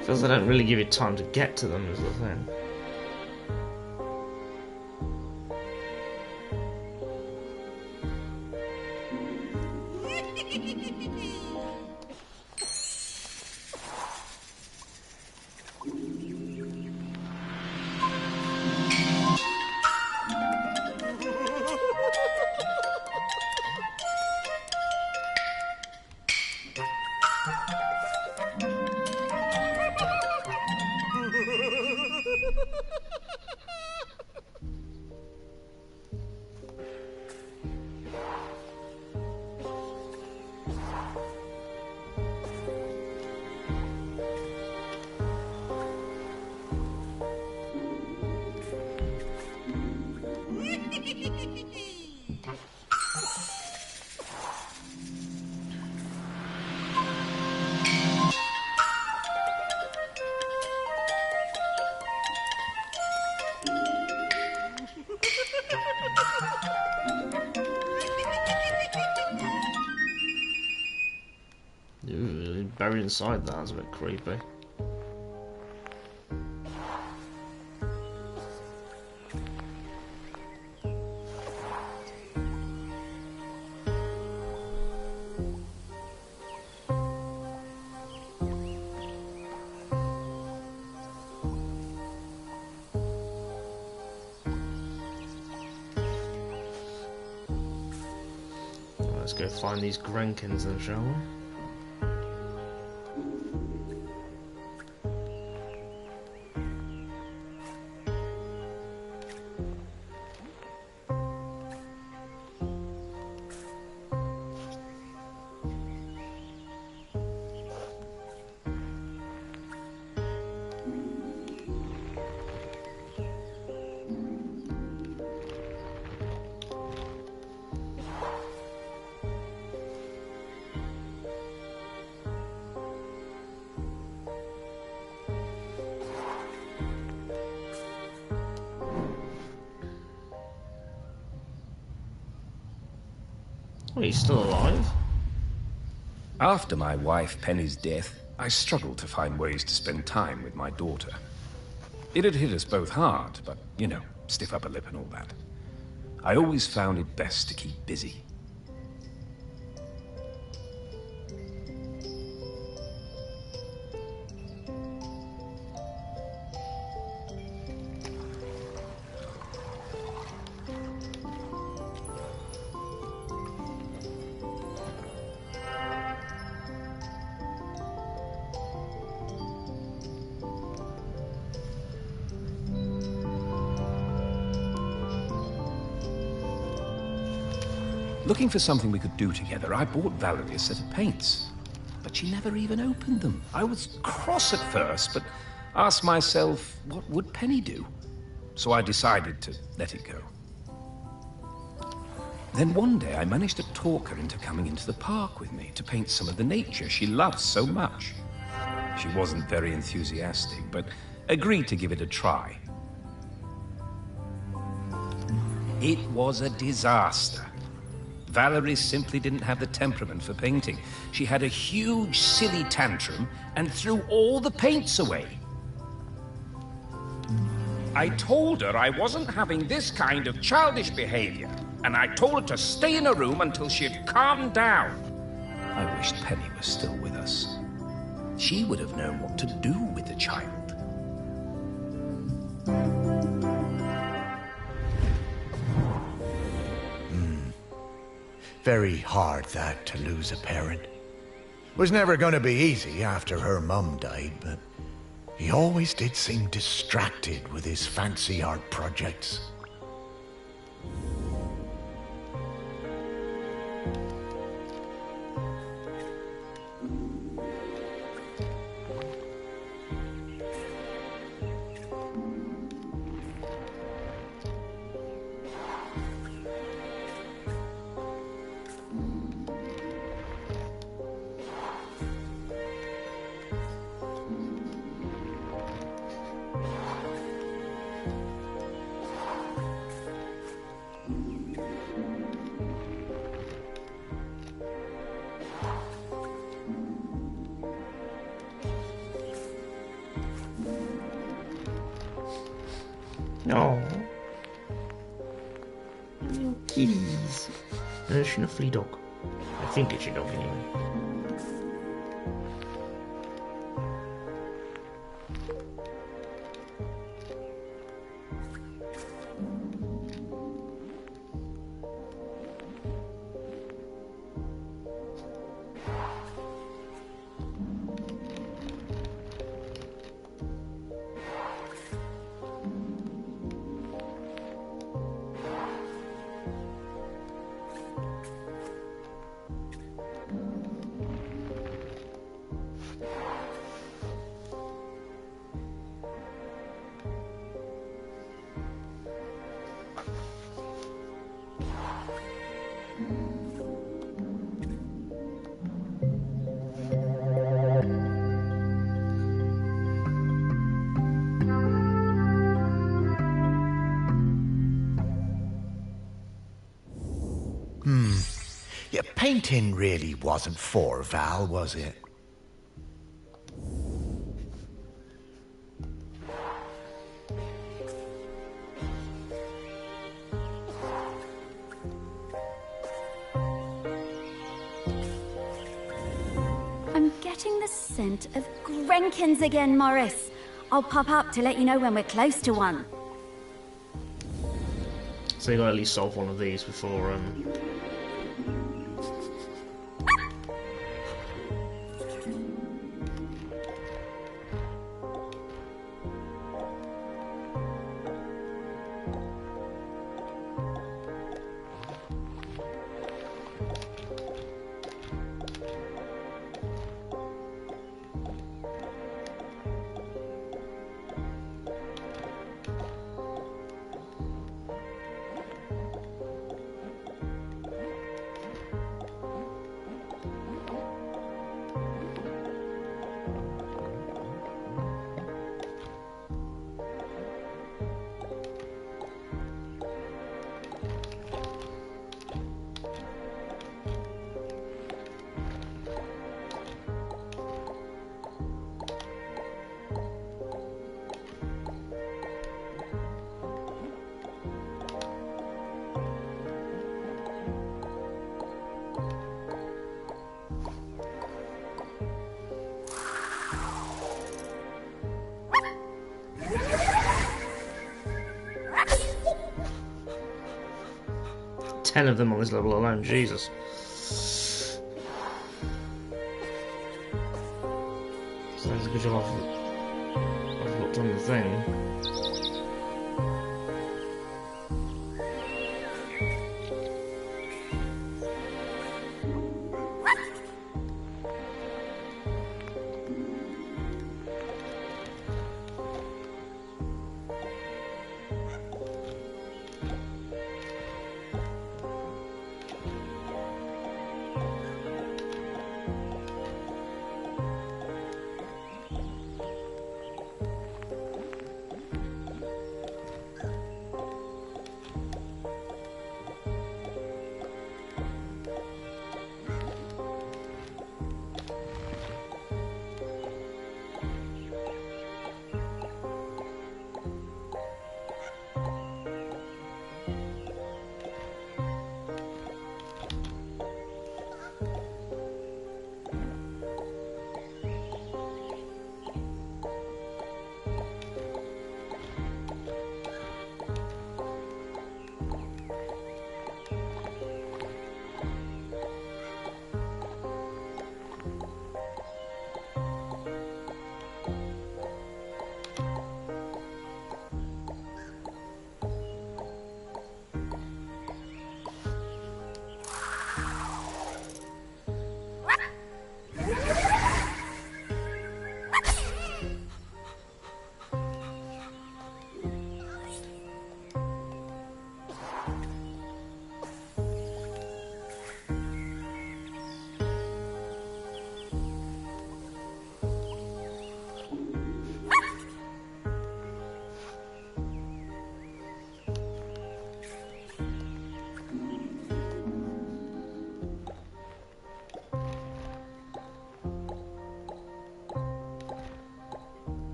Because they don't really give you time to get to them, is the thing. buried inside that. That's a bit creepy. Let's go find these Grenkins then, shall we? Well, he's still alive. After my wife Penny's death, I struggled to find ways to spend time with my daughter. It had hit us both hard, but, you know, stiff upper lip and all that. I always found it best to keep busy. Looking for something we could do together, I bought Valerie a set of paints. But she never even opened them. I was cross at first, but asked myself, what would Penny do? So I decided to let it go. Then one day I managed to talk her into coming into the park with me to paint some of the nature she loves so much. She wasn't very enthusiastic, but agreed to give it a try. It was a disaster. Valerie simply didn't have the temperament for painting. She had a huge, silly tantrum and threw all the paints away. I told her I wasn't having this kind of childish behavior, and I told her to stay in her room until she had calmed down. I wished Penny was still with us. She would have known what to do with the child. Very hard, that, to lose a parent. Was never going to be easy after her mum died, but he always did seem distracted with his fancy art projects. No. Little kitties. No, it's not a free dog. I think it's your dog anyway. Yeah, painting really wasn't for Val, was it? getting the scent of Grenkins again, Morris. I'll pop up to let you know when we're close to one. So you gotta at least solve one of these before, ten of them on this level alone, Jesus. So that's a good job I've looked on the thing.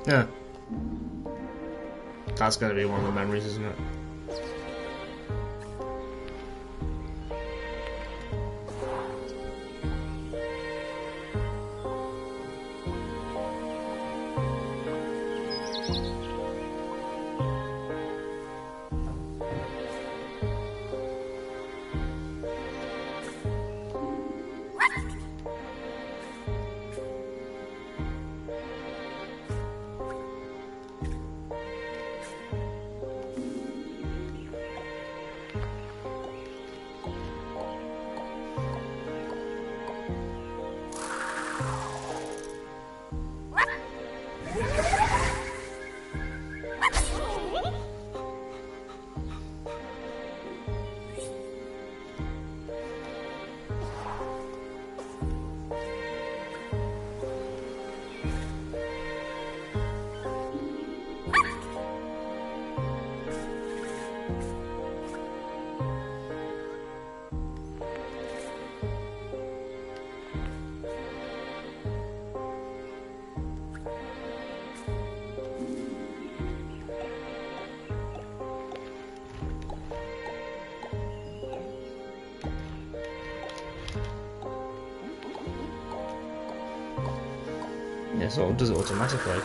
Yeah. That's going to be one of the memories, isn't it? it sort of does it automatically.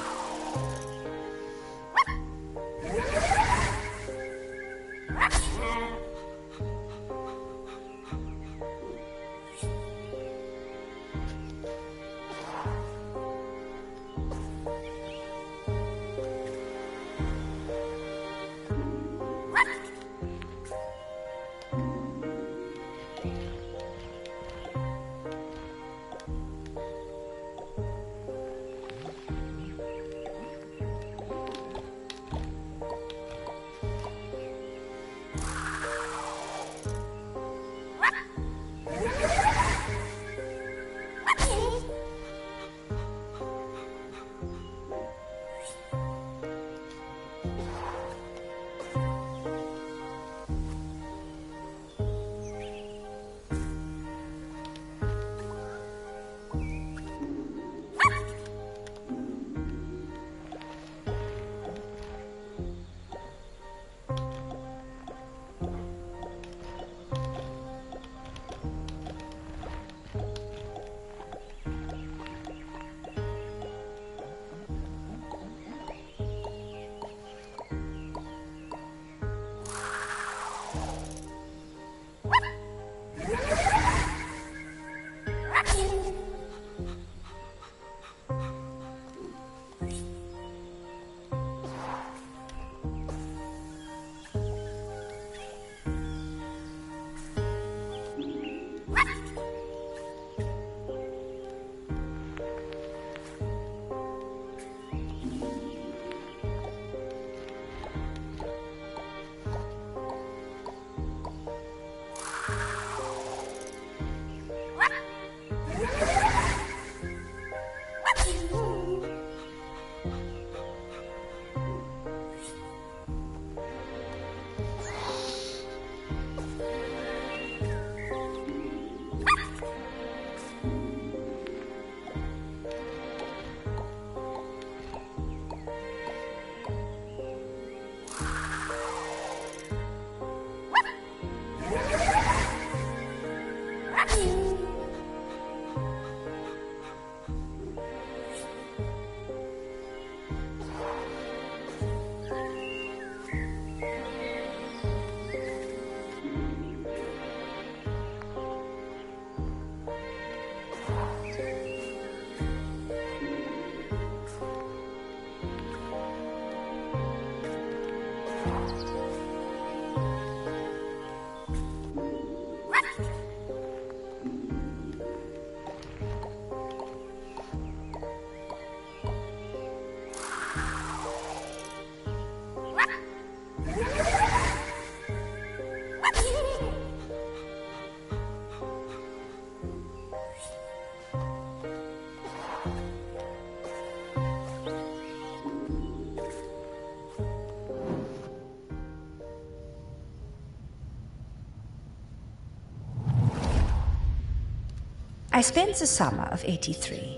I spent the summer of '83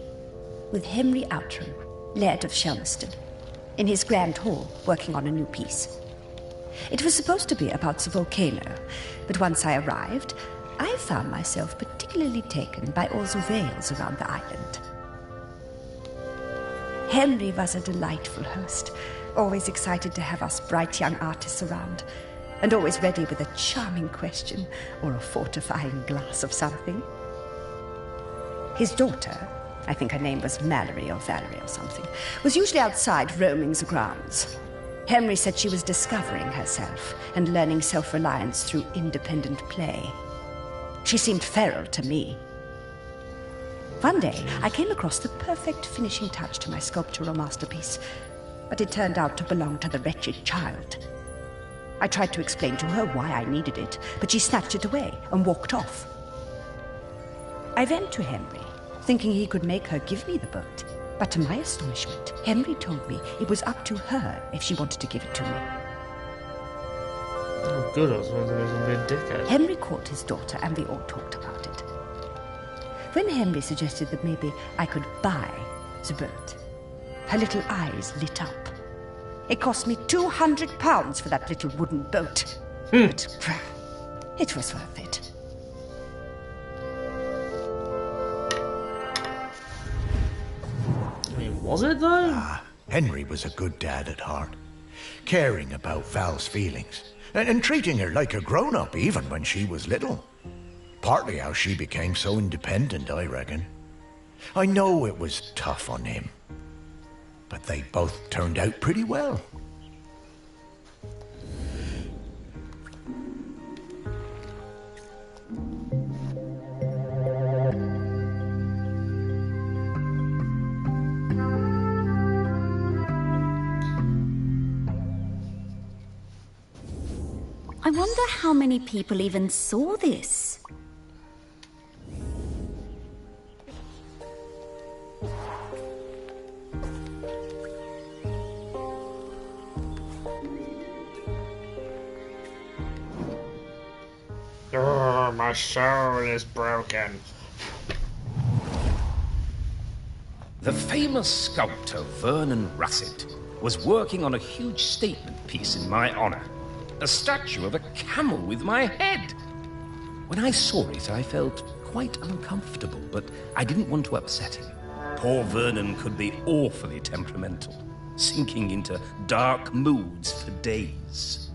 with Henry Outram, Laird of Shelmerston, in his grand hall working on a new piece. It was supposed to be about the volcano, but once I arrived, I found myself particularly taken by all the vales around the island. Henry was a delightful host, always excited to have us bright young artists around, and always ready with a charming question or a fortifying glass of something. His daughter, I think her name was Mallory or Valerie or something, was usually outside roaming the grounds. Henry said she was discovering herself and learning self-reliance through independent play. She seemed feral to me. One day, I came across the perfect finishing touch to my sculptural masterpiece, but it turned out to belong to the wretched child. I tried to explain to her why I needed it, but she snatched it away and walked off. I went to Henry, thinking he could make her give me the boat. But to my astonishment, Henry told me it was up to her if she wanted to give it to me. Oh, good, I was wondering if he was going to be a dickhead. Henry caught his daughter, and we all talked about it. When Henry suggested that maybe I could buy the boat, her little eyes lit up. It cost me £200 for that little wooden boat. But it was worth it. Was it, though? Henry was a good dad at heart, caring about Val's feelings, and treating her like a grown-up even when she was little. Partly how she became so independent, I reckon. I know it was tough on him, but they both turned out pretty well. I wonder how many people even saw this. Oh, my soul is broken. The famous sculptor Vernon Russet was working on a huge statement piece in my honor. A statue of a camel with my head. When I saw it, I felt quite uncomfortable, but I didn't want to upset him. Poor Vernon could be awfully temperamental, sinking into dark moods for days.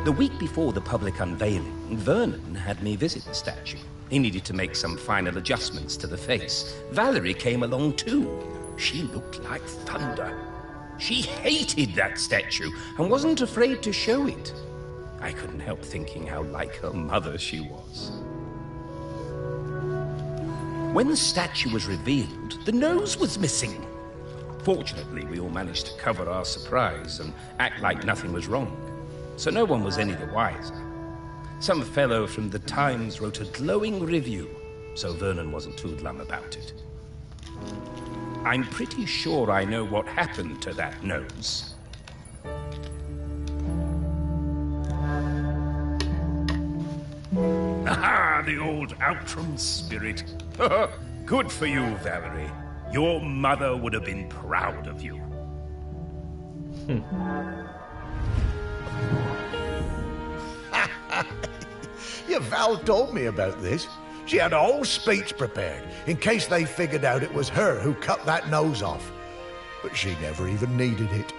The week before the public unveiling, Vernon had me visit the statue. He needed to make some final adjustments to the face. Valerie came along too. She looked like thunder. She hated that statue and wasn't afraid to show it. I couldn't help thinking how like her mother she was. When the statue was revealed, the nose was missing. Fortunately, we all managed to cover our surprise and act like nothing was wrong, so no one was any the wiser. Some fellow from the Times wrote a glowing review, so Vernon wasn't too glum about it. I'm pretty sure I know what happened to that nose. Aha, the old Outram spirit. Good for you, Valerie. Your mother would have been proud of you. Yeah, Val told me about this. She had a whole speech prepared in case they figured out it was her who cut that nose off. But she never even needed it.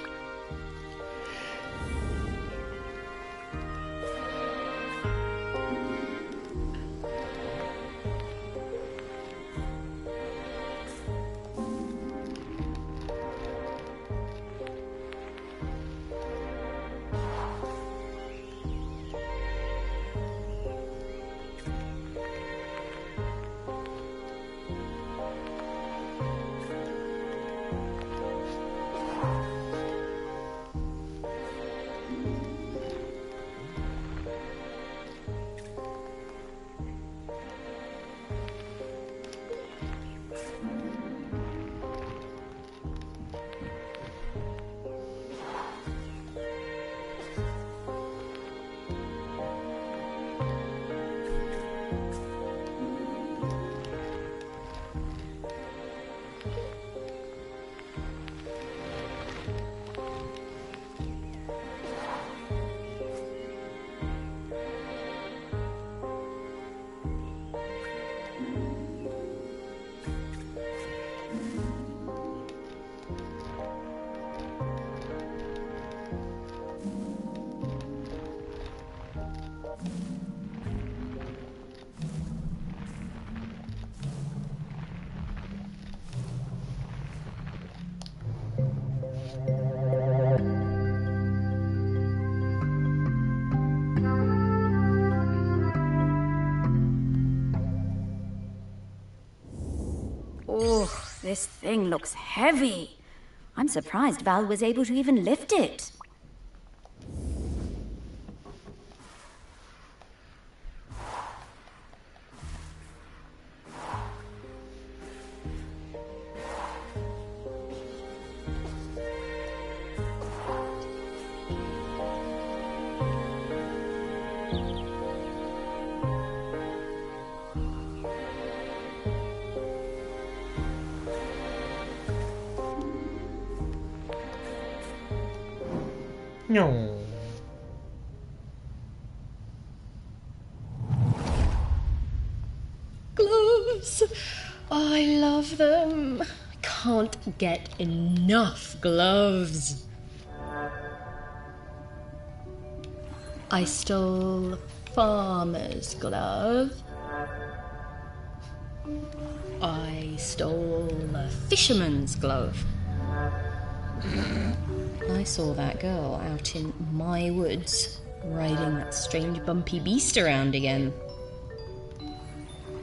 Oh, this thing looks heavy. I'm surprised Val was able to even lift it. No. Glow! love them. I can't get enough gloves. I stole farmer's glove. I stole a fisherman's glove. I saw that girl out in my woods, riding that strange bumpy beast around again.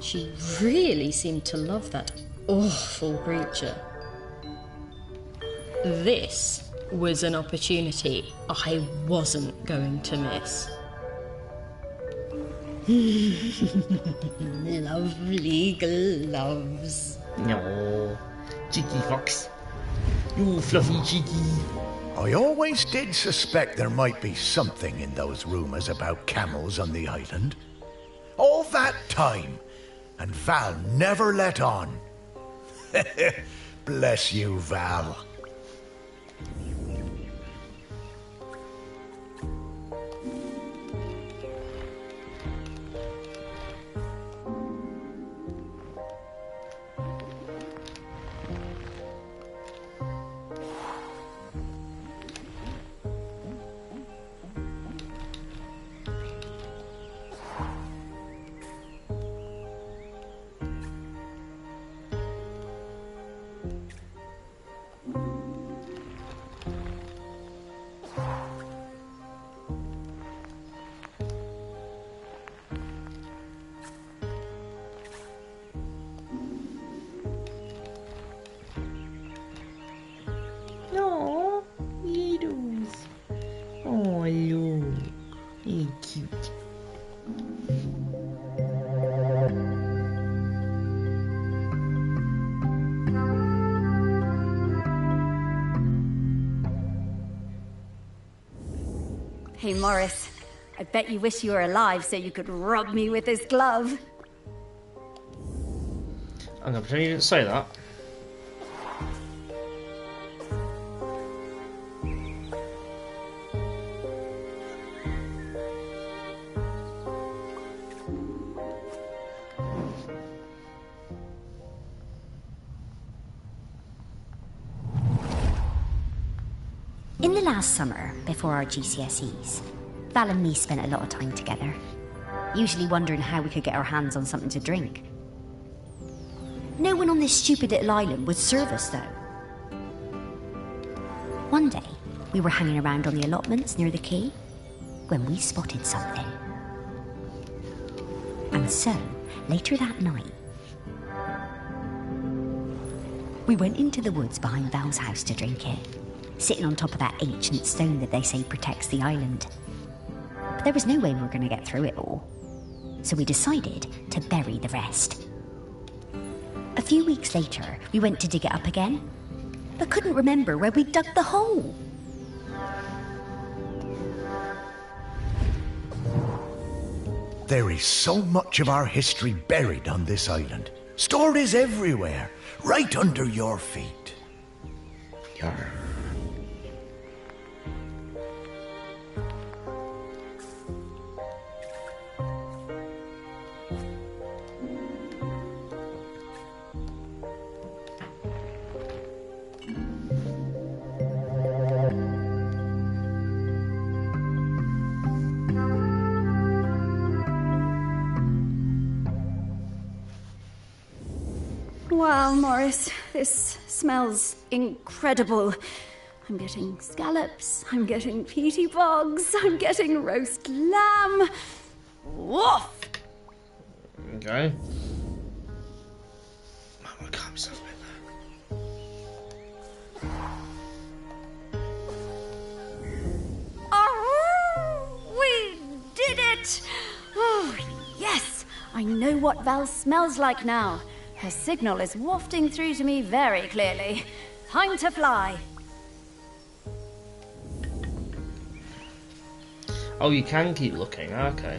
She really seemed to love that awful creature. This was an opportunity I wasn't going to miss. Lovely gloves. No, cheeky fox. You fluffy cheeky. I always did suspect there might be something in those rumours about camels on the island. All that time, and Val never let on. Bless you, Val. Oh, Eedles. Oh, look. He's cute. Hey, Morris. I bet you wish you were alive so you could rub me with this glove. I'm gonna pretend you didn't say that. In the last summer, before our GCSEs, Val and me spent a lot of time together, usually wondering how we could get our hands on something to drink. No one on this stupid little island would serve us, though. One day, we were hanging around on the allotments near the quay when we spotted something. And so, later that night, we went into the woods behind Val's house to drink it, sitting on top of that ancient stone that they say protects the island. But there was no way we were going to get through it all, so we decided to bury the rest. A few weeks later, we went to dig it up again, but couldn't remember where we dug the hole. There is so much of our history buried on this island. Stories everywhere, right under your feet. Yarr. Wow, Morris, this smells incredible. I'm getting scallops, I'm getting peaty bogs, I'm getting roast lamb. Woof! Okay. Oh, I can't myself in there. Oh, we did it! Oh, yes! I know what Val smells like now. Her signal is wafting through to me very clearly. Time to fly. Oh, you can keep looking. Okay.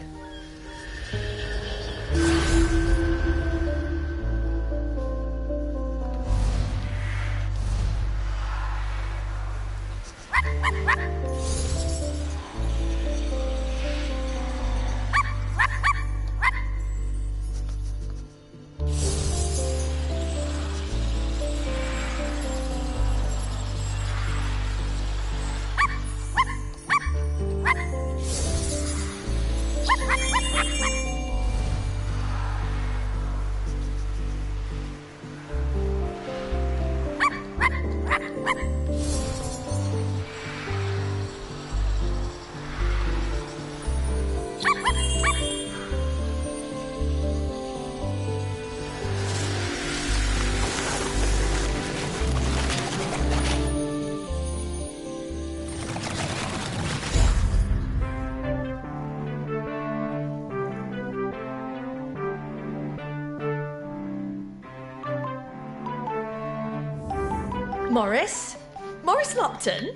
Morris? Morris Lopton?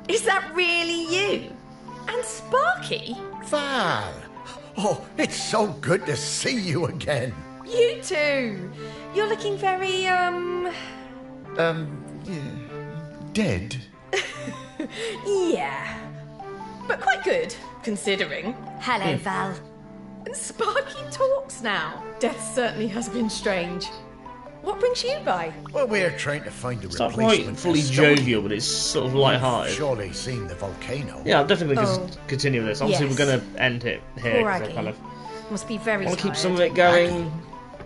Is that really you? And Sparky? Val! Oh, it's so good to see you again. You too. You're looking very, Dead? yeah. But quite good, considering. Hello, Val. And Sparky talks now. Death certainly has been strange. What brings you by? Well, we're trying to find a It's not replacement. quite fully custodian. jovial, but it's sort of light-hearted. Surely seen the volcano. Yeah, I'll definitely Oh. continue with this. Obviously, Yes. we're going to end it here. Poor 'Cause I Aggie. kind of Must be very want to tired. keep some of it going.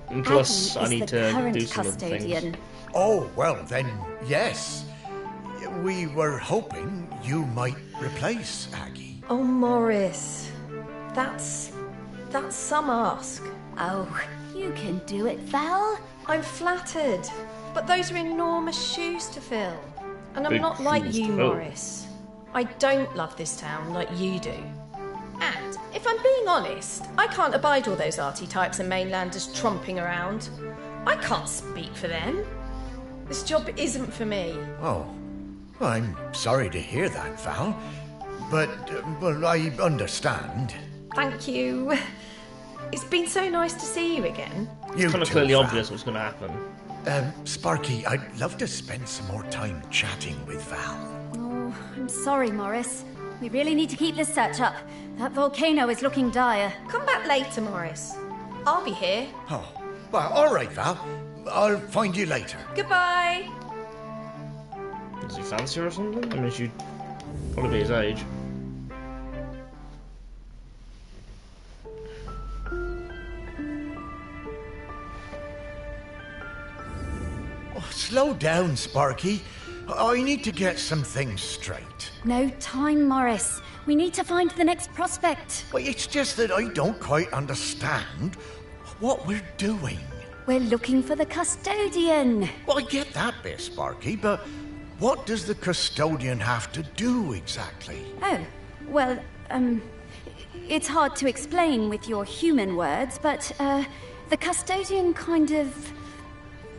And plus, Aggie I need is the to current do some other custodian. things. Oh, well then, yes. We were hoping you might replace Aggie. Oh, Morris. That's some ask. Oh, you can do it, Val. I'm flattered. But those are enormous shoes to fill. And I'm Big not like shoes you, to fill. Morris. I don't love this town like you do. And, if I'm being honest, I can't abide all those arty types and mainlanders tromping around. I can't speak for them. This job isn't for me. Oh, well, I'm sorry to hear that, Val. But, well, I understand. Thank you. It's been so nice to see you again. You Kind of too, clearly Val. obvious what's going to happen. Sparky, I'd love to spend some more time chatting with Val. Oh, I'm sorry, Morris. We really need to keep this search up. That volcano is looking dire. Come back later, Morris. I'll be here. Oh, well, all right, Val. I'll find you later. Goodbye. Does he fancy her or something? I mean, she'd probably be his age. Oh, slow down, Sparky. I need to get some things straight. No time, Morris. We need to find the next prospect. Well, it's just that I don't quite understand what we're doing. We're looking for the custodian. Well, I get that bit, Sparky, but what does the custodian have to do exactly? Oh, well, it's hard to explain with your human words, but, the custodian kind of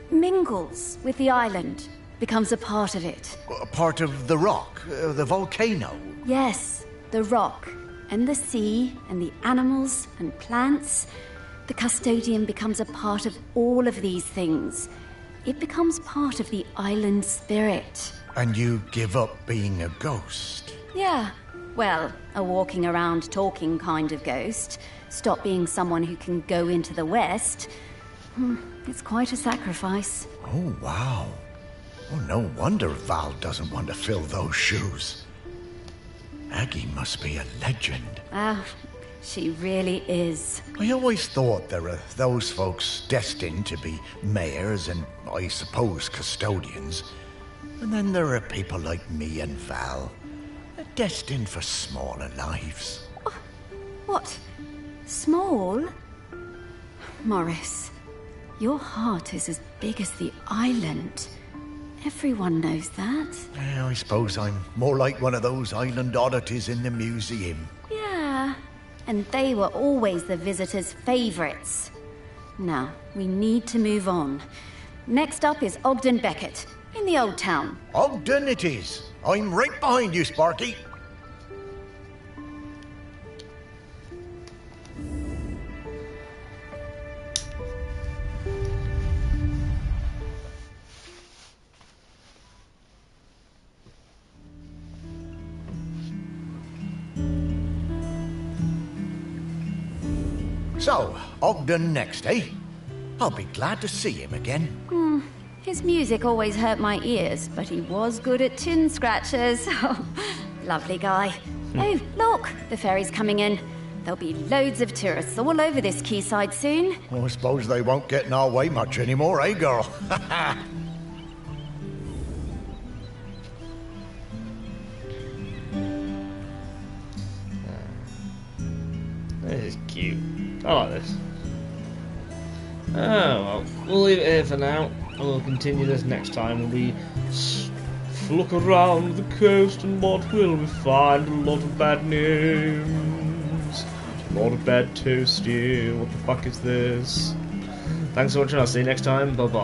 mingles with the island, becomes a part of it. A part of the rock, the volcano. Yes, the rock, and the sea, and the animals, and plants. The custodian becomes a part of all of these things. It becomes part of the island spirit. And you give up being a ghost. Yeah, well, a walking around talking kind of ghost. Stop being someone who can go into the West. It's quite a sacrifice. Oh, wow. Oh, no wonder Val doesn't want to fill those shoes. Aggie must be a legend. Ah, she really is. I always thought there were those folks destined to be mayors and, I suppose, custodians. And then there are people like me and Val, destined for smaller lives. What? Small? Morris, your heart is as big as the island. Everyone knows that. Yeah, I suppose I'm more like one of those island oddities in the museum. Yeah, and they were always the visitors' favourites. Now, we need to move on. Next up is Ogden Beckett, in the Old Town. Ogden it is. I'm right behind you, Sparky. So, Ogden next, eh? I'll be glad to see him again. His music always hurt my ears, but he was good at chin scratchers. Oh, lovely guy. Oh, look, the ferry's coming in. There'll be loads of tourists all over this quayside soon. Well, I suppose they won't get in our way much anymore, eh, girl? This is cute. I like this. Oh well, we'll leave it here for now. We'll continue this next time when we look around the coast and what will we find? A lot of bad names. A lot of bad toasty. What the fuck is this? Thanks for watching. I'll see you next time. Bye bye.